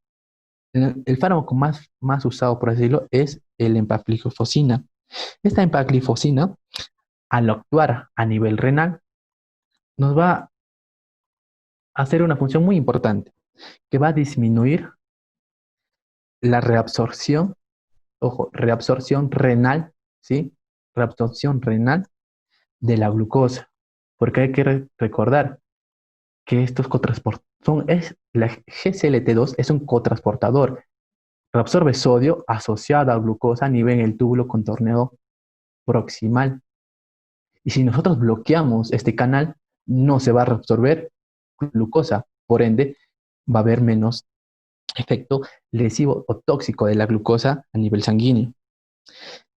El fármaco más usado, por decirlo, es el empaglifosina. Esta empaglifosina, al actuar a nivel renal, nos va a hacer una función muy importante, que va a disminuir la reabsorción, ojo, reabsorción renal, ¿sí? Reabsorción renal de la glucosa, porque hay que recordar que estos la GCLT2 es un cotransportador, reabsorbe sodio asociado a glucosa a nivel del túbulo contorneo proximal. Y si nosotros bloqueamos este canal, no se va a reabsorber glucosa, por ende, va a haber menos efecto lesivo o tóxico de la glucosa a nivel sanguíneo.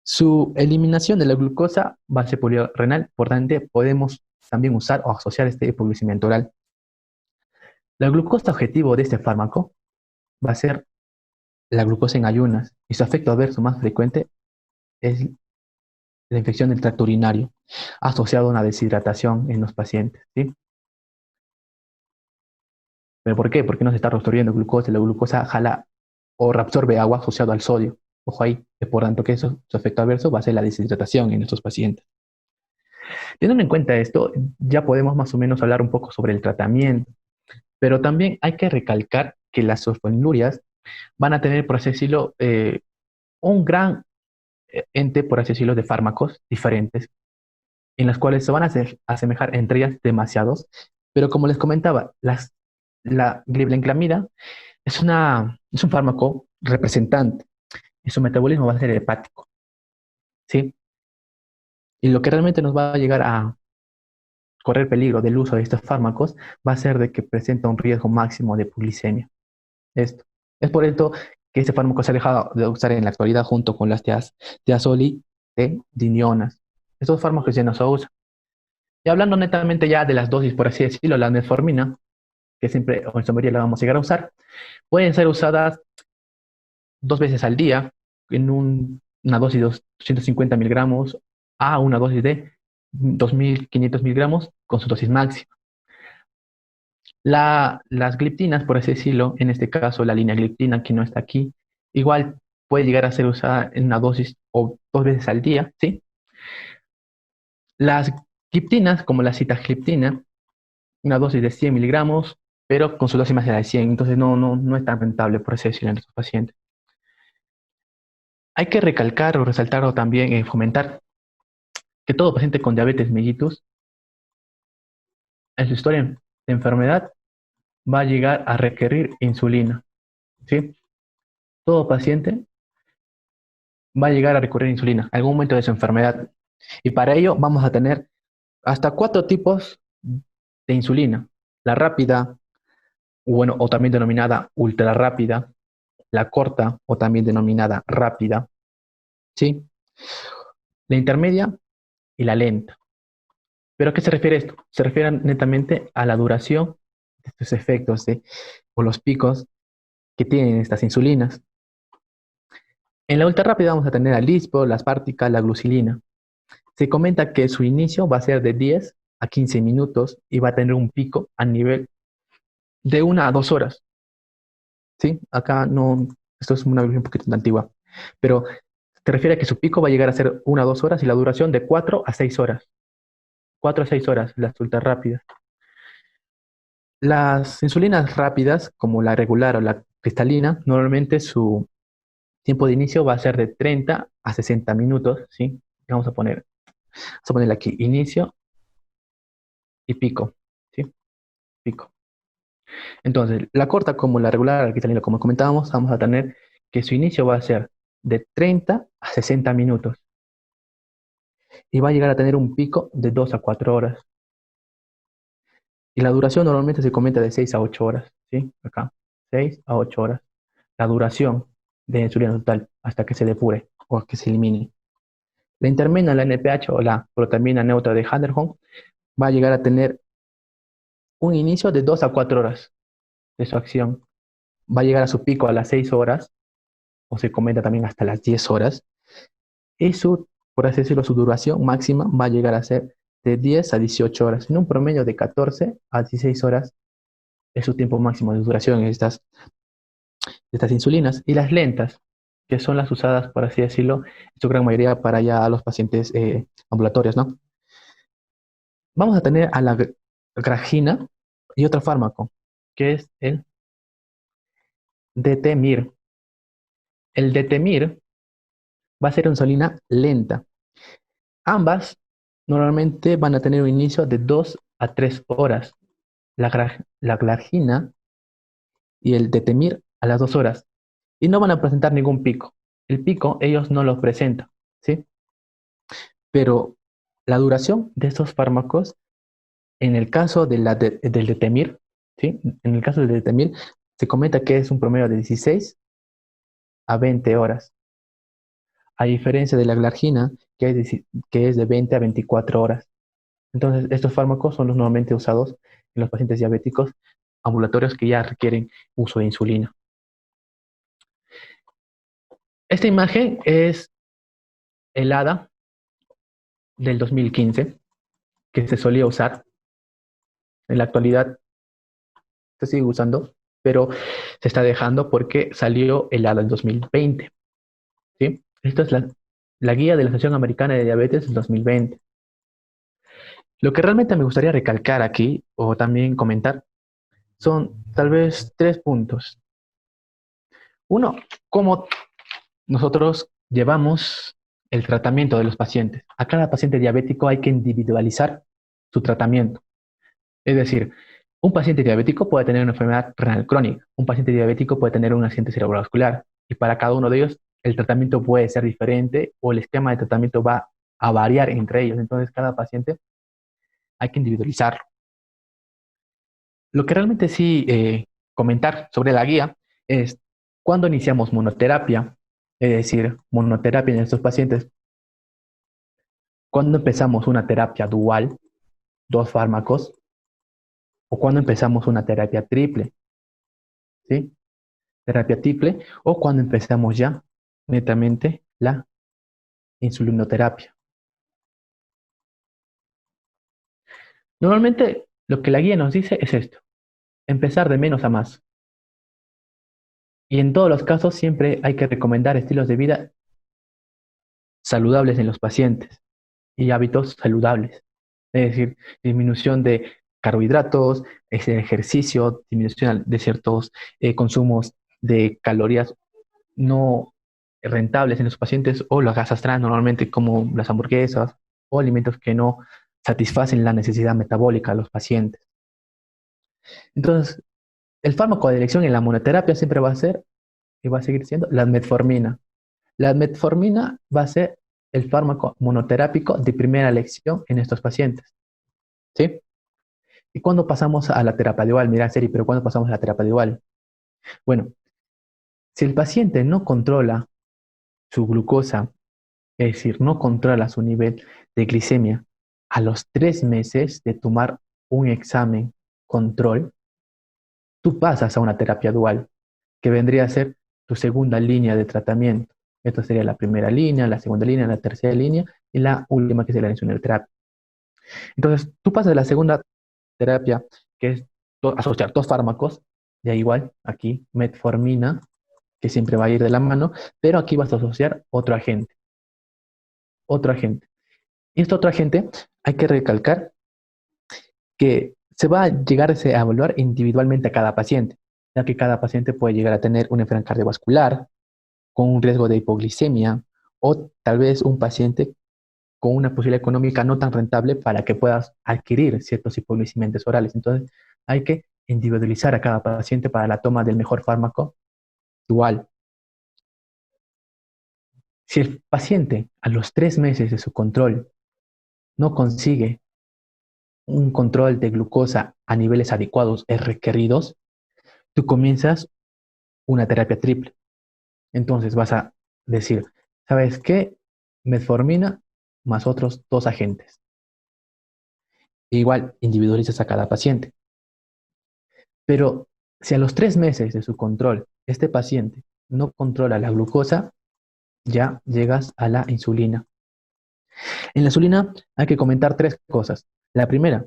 Su eliminación de la glucosa va a ser polirenal, por tanto, podemos también usar o asociar este hipoglucemia oral. La glucosa objetivo de este fármaco va a ser la glucosa en ayunas y su efecto adverso más frecuente es la infección del tracto urinario asociado a una deshidratación en los pacientes, ¿sí? ¿Pero por qué? Porque no se está reabsorbiendo glucosa. La glucosa jala o reabsorbe agua asociado al sodio. Ojo ahí. Es por tanto que eso, su efecto adverso va a ser la deshidratación en estos pacientes. Teniendo en cuenta esto, ya podemos más o menos hablar un poco sobre el tratamiento. Pero también hay que recalcar que las sulfonilurias van a tener, por así decirlo, un gran ente, por así decirlo, de fármacos diferentes, en las cuales se van a asemejar entre ellas demasiados. Pero como les comentaba, la glibenclamida es un fármaco representante y su metabolismo va a ser hepático, ¿sí? Y lo que realmente nos va a llegar a correr peligro del uso de estos fármacos va a ser de que presenta un riesgo máximo de hipoglicemia. Esto. Es por esto que este fármaco se ha dejado de usar en la actualidad junto con las tiazolidinionas. Estos fármacos ya no se usan. Y hablando netamente ya de las dosis, por así decirlo, la metformina, que siempre o en su mayoría la vamos a llegar a usar, pueden ser usadas 2 veces al día en una dosis de 250 miligramos a una dosis de 2.500 miligramos con su dosis máxima. Las gliptinas, por así decirlo, en este caso la línea gliptina que no está aquí, igual puede llegar a ser usada en una dosis o 2 veces al día, ¿sí? Las gliptinas, como la sitagliptina, una dosis de 100 miligramos, pero con su dosis más allá de 100, entonces no es tan rentable, por así decirlo, en estos pacientes. Hay que recalcar o resaltar o también fomentar que todo paciente con diabetes mellitus, en su historia de enfermedad, va a llegar a requerir insulina, ¿sí? Todo paciente va a llegar a requerir insulina en algún momento de su enfermedad. Y para ello vamos a tener hasta 4 tipos de insulina. La rápida, bueno, o también denominada ultra rápida, la corta, o también denominada rápida, ¿sí? La intermedia y la lenta. ¿Pero a qué se refiere esto? Se refiere netamente a la duración de estos efectos o los picos que tienen estas insulinas. En la ultra rápida vamos a tener al lispro, la aspartica, la glucilina. Se comenta que su inicio va a ser de 10 a 15 minutos y va a tener un pico a nivel de 1 a 2 horas. ¿Sí? Acá no, esto es una versión un poquito antigua, pero se refiere a que su pico va a llegar a ser 1 a 2 horas y la duración de 4 a 6 horas. 4 a 6 horas, las ultra rápidas. Las insulinas rápidas, como la regular o la cristalina, normalmente su tiempo de inicio va a ser de 30 a 60 minutos, ¿sí? Vamos a ponerle aquí inicio y pico, ¿sí? Pico. Entonces, la corta como la regular, la cristalina, como comentábamos, vamos a tener que su inicio va a ser de 30 a 60 minutos y va a llegar a tener un pico de 2 a 4 horas. Y la duración normalmente se comenta de 6 a 8 horas, ¿sí? Acá, 6 a 8 horas. La duración de insulina total hasta que se depure o que se elimine. La intermina, la NPH o la protamina neutra de Hunter-Home va a llegar a tener un inicio de 2 a 4 horas de su acción. Va a llegar a su pico a las 6 horas, o se comenta también hasta las 10 horas, y su, por así decirlo, su duración máxima va a llegar a ser de 10 a 18 horas, en un promedio de 14 a 16 horas es su tiempo máximo de duración en estas insulinas. Y las lentas, que son las usadas, por así decirlo, en su gran mayoría para ya los pacientes ambulatorios, ¿no? Vamos a tener a la gragina y otro fármaco, que es el Detemir. El Detemir va a ser insulina lenta. Ambas normalmente van a tener un inicio de 2 a 3 horas. La glargina y el Detemir a las 2 horas. Y no van a presentar ningún pico. El pico ellos no lo presentan, ¿sí? Pero la duración de estos fármacos, en el caso del Detemir, ¿sí? En el caso del Detemir, se comenta que es un promedio de 16 a 20 horas. A diferencia de la glargina, que es de 20 a 24 horas. Entonces, estos fármacos son los normalmente usados en los pacientes diabéticos ambulatorios que ya requieren uso de insulina. Esta imagen es el ADA del 2015, que se solía usar. En la actualidad se sigue usando, pero se está dejando porque salió el ADA del 2020. ¿Sí? Esto es la guía de la Asociación Americana de Diabetes del 2020. Lo que realmente me gustaría recalcar aquí, o también comentar, son tal vez 3 puntos. Uno, cómo nosotros llevamos el tratamiento de los pacientes. A cada paciente diabético hay que individualizar su tratamiento. Es decir, un paciente diabético puede tener una enfermedad renal crónica, un paciente diabético puede tener un accidente cerebrovascular, y para cada uno de ellos el tratamiento puede ser diferente o el esquema de tratamiento va a variar entre ellos. Entonces, cada paciente hay que individualizarlo. Lo que realmente sí comentar sobre la guía es cuando iniciamos monoterapia, es decir, monoterapia en estos pacientes, cuando empezamos una terapia dual, 2 fármacos, o cuando empezamos una terapia triple, ¿sí? Terapia triple, o cuando empezamos ya netamente la insulinoterapia. Normalmente lo que la guía nos dice es esto, empezar de menos a más. Y en todos los casos siempre hay que recomendar estilos de vida saludables en los pacientes y hábitos saludables. Es decir, disminución de carbohidratos, ejercicio, disminución de ciertos consumos de calorías no rentables en los pacientes o las grasas trans normalmente como las hamburguesas o alimentos que no satisfacen la necesidad metabólica de los pacientes. Entonces, el fármaco de elección en la monoterapia siempre va a ser y va a seguir siendo la metformina. La metformina va a ser el fármaco monoterápico de primera elección en estos pacientes. ¿Sí? ¿Y cuándo pasamos a la terapia dual? Mira, Seri, pero ¿cuándo pasamos a la terapia dual? Bueno, si el paciente no controla su glucosa, es decir, no controla su nivel de glicemia, a los 3 meses de tomar un examen control, tú pasas a una terapia dual, que vendría a ser tu segunda línea de tratamiento. Esto sería la primera línea, la segunda línea, la tercera línea y la última que sería la insulinoterapia. Entonces, tú pasas de la segunda terapia, que es asociar 2 fármacos, ya igual, aquí metformina, que siempre va a ir de la mano, pero aquí vas a asociar otro agente, otro agente. Y este otro agente, hay que recalcar que se va a llegar a evaluar individualmente a cada paciente, ya que cada paciente puede llegar a tener una enfermedad cardiovascular, con un riesgo de hipoglicemia, o tal vez un paciente con una posibilidad económica no tan rentable para que puedas adquirir ciertos hipoglucemiantes orales. Entonces, hay que individualizar a cada paciente para la toma del mejor fármaco dual. Si el paciente a los 3 meses de su control no consigue un control de glucosa a niveles adecuados y requeridos, tú comienzas una terapia triple. Entonces vas a decir, ¿sabes qué? Metformina más otros 2 agentes. Igual individualizas a cada paciente. Pero si a los 3 meses de su control este paciente no controla la glucosa, ya llegas a la insulina. En la insulina hay que comentar 3 cosas. La primera,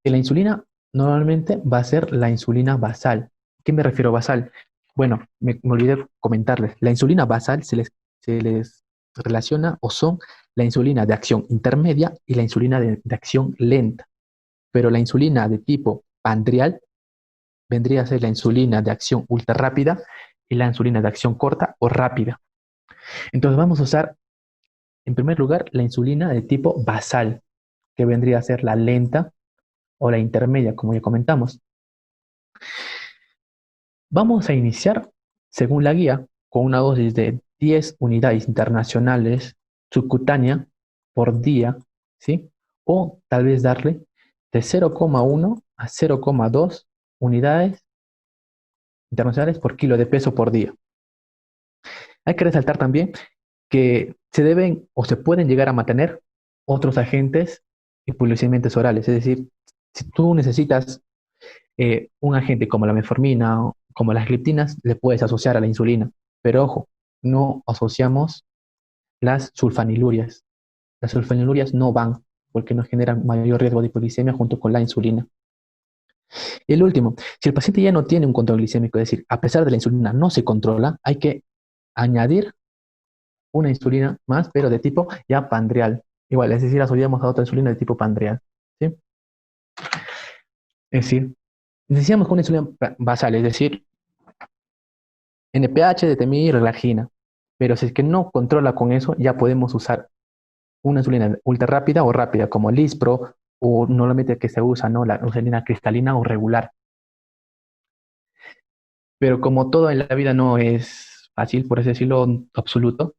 que la insulina normalmente va a ser la insulina basal. ¿A qué me refiero basal? Bueno, me olvidé comentarles. La insulina basal se les relaciona o son la insulina de acción intermedia y la insulina de acción lenta. Pero la insulina de tipo pandrial vendría a ser la insulina de acción ultra rápida y la insulina de acción corta o rápida. Entonces vamos a usar, en primer lugar, la insulina de tipo basal, que vendría a ser la lenta o la intermedia, como ya comentamos. Vamos a iniciar, según la guía, con una dosis de 10 unidades internacionales subcutánea por día, ¿sí? O tal vez darle de 0,1 a 0,2 unidades internacionales por kilo de peso por día. Hay que resaltar también que se deben o se pueden llegar a mantener otros agentes hipoglucemiantes orales. Es decir, si tú necesitas un agente como la metformina o como las gliptinas, le puedes asociar a la insulina. Pero ojo, no asociamos las sulfanilurias. Las sulfanilurias no van porque nos generan mayor riesgo de hipoglicemia junto con la insulina. Y el último, si el paciente ya no tiene un control glicémico, es decir, a pesar de la insulina no se controla, hay que añadir una insulina más, pero de tipo ya pandrial. Igual, es decir, asociamos a otra insulina de tipo pandrial. ¿Sí? Es decir, necesitamos una insulina basal, es decir, NPH, DTMI y relargina. Pero si es que no controla con eso, ya podemos usar una insulina ultra rápida o rápida, como Lispro, o normalmente que se usa, ¿no? La insulina cristalina o regular. Pero como todo en la vida no es fácil, por así decirlo, absoluto,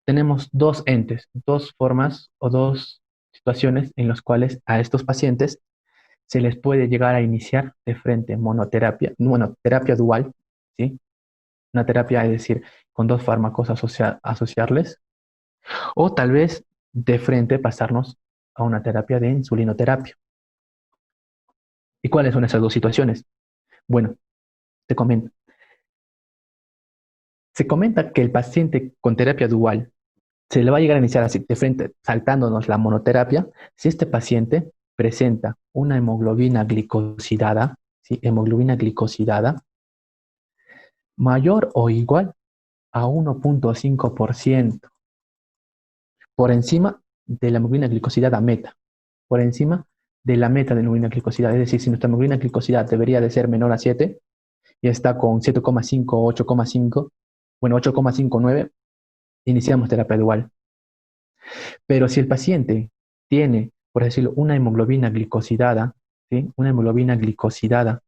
tenemos dos entes, dos formas o dos situaciones en las cuales a estos pacientes se les puede llegar a iniciar de frente monoterapia, bueno, terapia dual, ¿sí? Una terapia, es decir, con dos fármacos asociarles, o tal vez de frente pasarnos a una terapia de insulinoterapia. ¿Y cuáles son esas dos situaciones? Bueno, te comento. Se comenta que el paciente con terapia dual se le va a llegar a iniciar así de frente, saltándonos la monoterapia, si este paciente presenta una hemoglobina glicosidada, ¿sí? Hemoglobina glicosidada mayor o igual a 1,5% por encima de la hemoglobina glicosidada meta, por encima de la meta de hemoglobina glicosidada. Es decir, si nuestra hemoglobina glicosidada debería de ser menor a 7 y está con 7,5 o 8,5, bueno, 8,59, iniciamos terapia dual. Pero si el paciente tiene, por decirlo, una hemoglobina glicosidada, ¿sí? Una hemoglobina glicosidada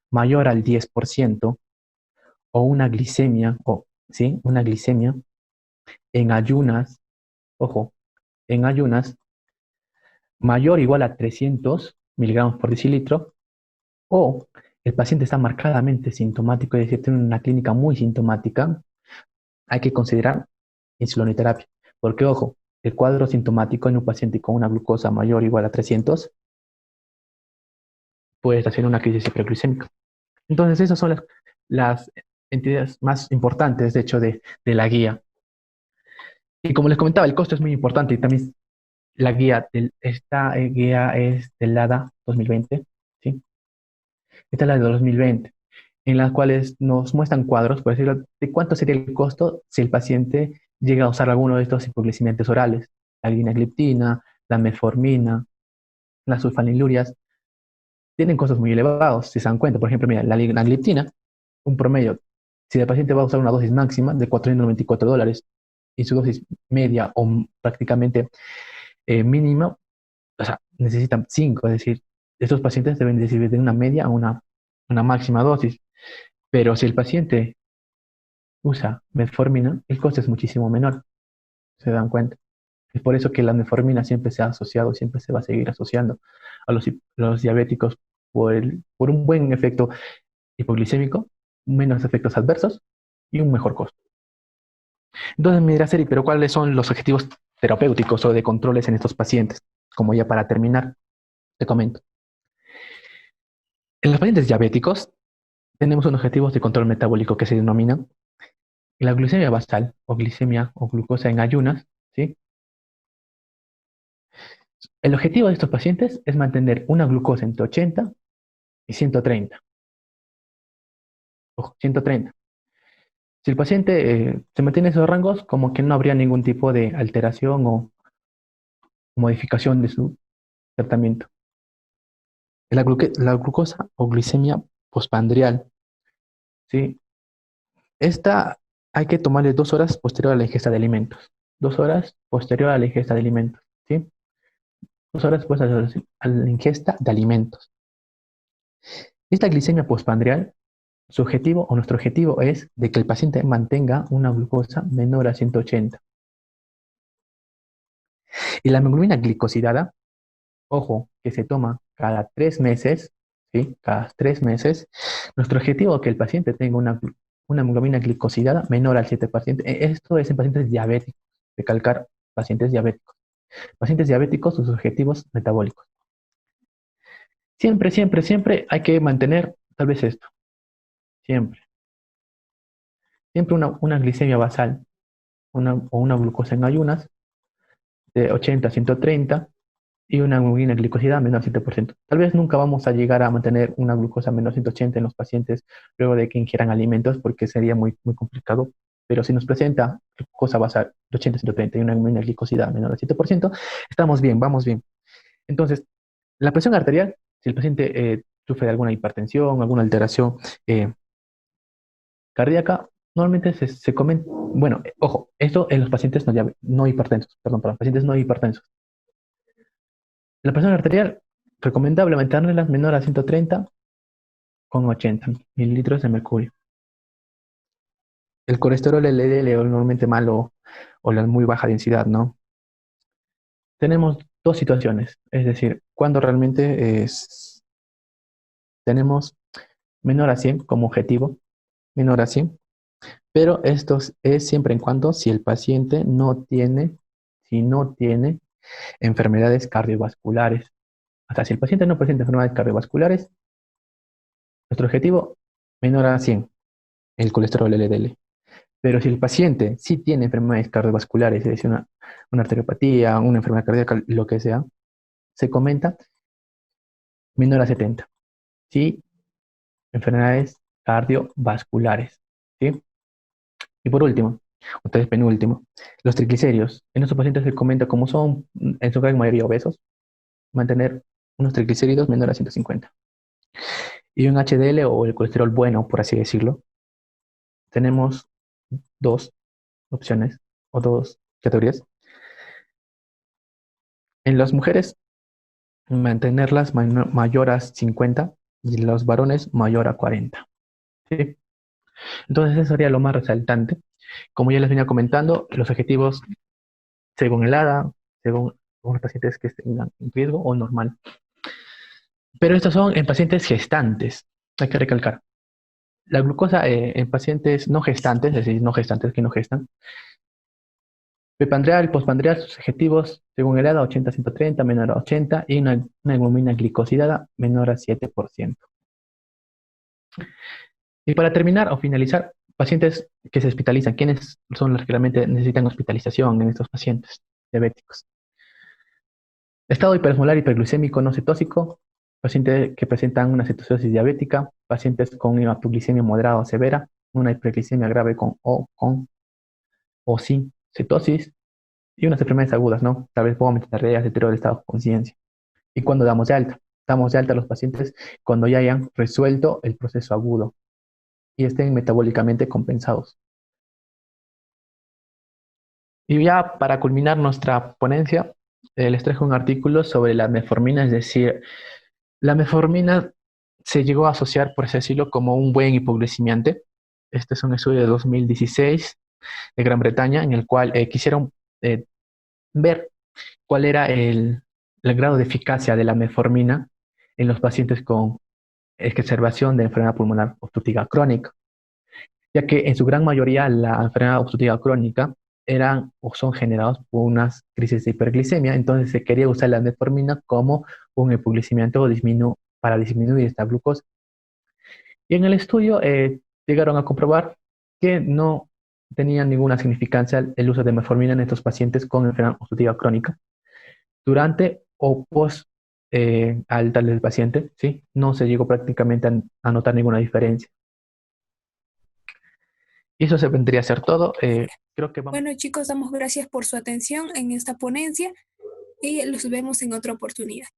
mayor al 10% o una glicemia, o, ¿sí? Una glicemia en ayunas, ojo, en ayunas mayor o igual a 300 miligramos por decilitro, o el paciente está marcadamente sintomático, es decir, tiene una clínica muy sintomática, hay que considerar insulinoterapia. Porque, ojo, el cuadro sintomático en un paciente con una glucosa mayor o igual a 300 puede estar haciendo una crisis hiperglicémica. Entonces, esas son las entidades más importantes, de hecho, de la guía. Y como les comentaba, el costo es muy importante y también la guía, esta guía es del ADA 2020, ¿sí? Esta es la de 2020, en las cuales nos muestran cuadros, por decirlo, de cuánto sería el costo si el paciente llega a usar alguno de estos hipoglicemiantes orales, la linagliptina, la metformina, las sulfanilurias, tienen costos muy elevados, si se dan cuenta. Por ejemplo, mira, la linagliptina, un promedio, si el paciente va a usar una dosis máxima de $494 y su dosis media o prácticamente mínima, o sea, necesitan 5, es decir, estos pacientes deben recibir de una media a una máxima dosis. Pero si el paciente usa metformina, el coste es muchísimo menor, se dan cuenta. Es por eso que la metformina siempre se ha asociado, siempre se va a seguir asociando a los diabéticos por un buen efecto hipoglicémico, menos efectos adversos y un mejor costo. Entonces me dirás, Eri, pero ¿cuáles son los objetivos terapéuticos o de controles en estos pacientes? Como ya para terminar, te comento. En los pacientes diabéticos tenemos unos objetivos de control metabólico que se denominan la glucemia basal o glicemia o glucosa en ayunas, ¿sí? El objetivo de estos pacientes es mantener una glucosa entre 80 y 130. Ojo, 130. Si el paciente se mantiene en esos rangos, como que no habría ningún tipo de alteración o modificación de su tratamiento. La glucosa o glicemia postprandial, ¿sí? Esta hay que tomarle 2 horas posterior a la ingesta de alimentos. 2 horas posterior a la ingesta de alimentos, ¿sí? 2 horas después a la ingesta de alimentos. Esta glicemia postprandial, su objetivo o nuestro objetivo es de que el paciente mantenga una glucosa menor a 180. Y la hemoglobina glicosilada, ojo, que se toma cada 3 meses, ¿sí? Cada 3 meses, nuestro objetivo es que el paciente tenga una hemoglobina glicosilada menor al 7%. Esto es en pacientes diabéticos, recalcar pacientes diabéticos. Pacientes diabéticos, sus objetivos metabólicos. Siempre, siempre, siempre hay que mantener tal vez esto. Siempre. Siempre una glicemia basal o una glucosa en ayunas de 80 a 130 y una hemoglobina glicosilada menor al 7%. Tal vez nunca vamos a llegar a mantener una glucosa menor a 180 en los pacientes luego de que ingieran alimentos porque sería muy, muy complicado. Pero si nos presenta glucosa basal de 80 a 130 y una hemoglobina glicosilada menor al 7%, estamos bien, vamos bien. Entonces, la presión arterial, si el paciente sufre de alguna hipertensión, alguna alteración cardíaca, normalmente se comen, bueno, ojo, esto en los pacientes no hipertensos, perdón, para los pacientes no hipertensos. La presión arterial, recomendable mantenerla menor a 130 con 80 mililitros de mercurio. El colesterol LDL normalmente malo o la muy baja densidad, ¿no? Tenemos dos situaciones, es decir, cuando realmente tenemos menor a 100 como objetivo, menor a 100, pero esto es siempre en cuando si el paciente si no tiene enfermedades cardiovasculares. Hasta si el paciente no presenta enfermedades cardiovasculares, nuestro objetivo menor a 100, el colesterol LDL. Pero si el paciente sí tiene enfermedades cardiovasculares, es decir, una arteriopatía, una enfermedad cardíaca, lo que sea, se comenta menor a 70. Sí, enfermedades cardiovasculares. ¿Sí? Y por último, entonces penúltimo, los triglicéridos. En estos pacientes se comenta como son en su gran mayoría obesos, mantener unos triglicéridos menor a 150. Y un HDL o el colesterol bueno, por así decirlo, tenemos dos opciones o dos categorías. En las mujeres, mantenerlas mayor a 50 y en los varones mayor a 40. ¿Sí? Entonces, eso sería lo más resaltante. Como ya les venía comentando, los objetivos según el ADA, según los pacientes que estén en riesgo o normal. Pero estos son en pacientes gestantes, hay que recalcar. La glucosa en pacientes no gestantes, es decir, no gestantes que no gestan. Prepandreal, postpandreal, sus objetivos según el ADA 80-130, menor a 80 y una hemoglobina glicosilada menor a 7%. Y para terminar o finalizar, pacientes que se hospitalizan, ¿quiénes son los que realmente necesitan hospitalización en estos pacientes diabéticos? Estado hiperosmolar hiperglucémico no cetóxico, pacientes que presentan una cetosis diabética, pacientes con hipoglicemia moderada o severa, una hiperglicemia grave con o sin cetosis y unas enfermedades agudas, ¿no? Tal vez vómitos, diarrea, deterioro del estado de conciencia. ¿Y cuando damos de alta? Damos de alta a los pacientes cuando ya hayan resuelto el proceso agudo y estén metabólicamente compensados. Y ya para culminar nuestra ponencia, les traje un artículo sobre la metformina, es decir, la metformina se llegó a asociar, por así decirlo, como un buen hipoglucemiante. Este es un estudio de 2016 de Gran Bretaña en el cual quisieron ver cuál era el grado de eficacia de la metformina en los pacientes con exacerbación de enfermedad pulmonar obstructiva crónica, ya que en su gran mayoría la enfermedad obstructiva crónica eran o son generados por unas crisis de hiperglicemia, entonces se quería usar la metformina como un hipoglicemiante para disminuir esta glucosa. Y en el estudio llegaron a comprobar que no tenía ninguna significancia el uso de metformina en estos pacientes con enfermedad obstructiva crónica durante o post alta del paciente, ¿sí? No se llegó prácticamente a notar ninguna diferencia. Y eso se vendría a ser todo. Creo que vamos. Bueno, chicos, damos gracias por su atención en esta ponencia y los vemos en otra oportunidad.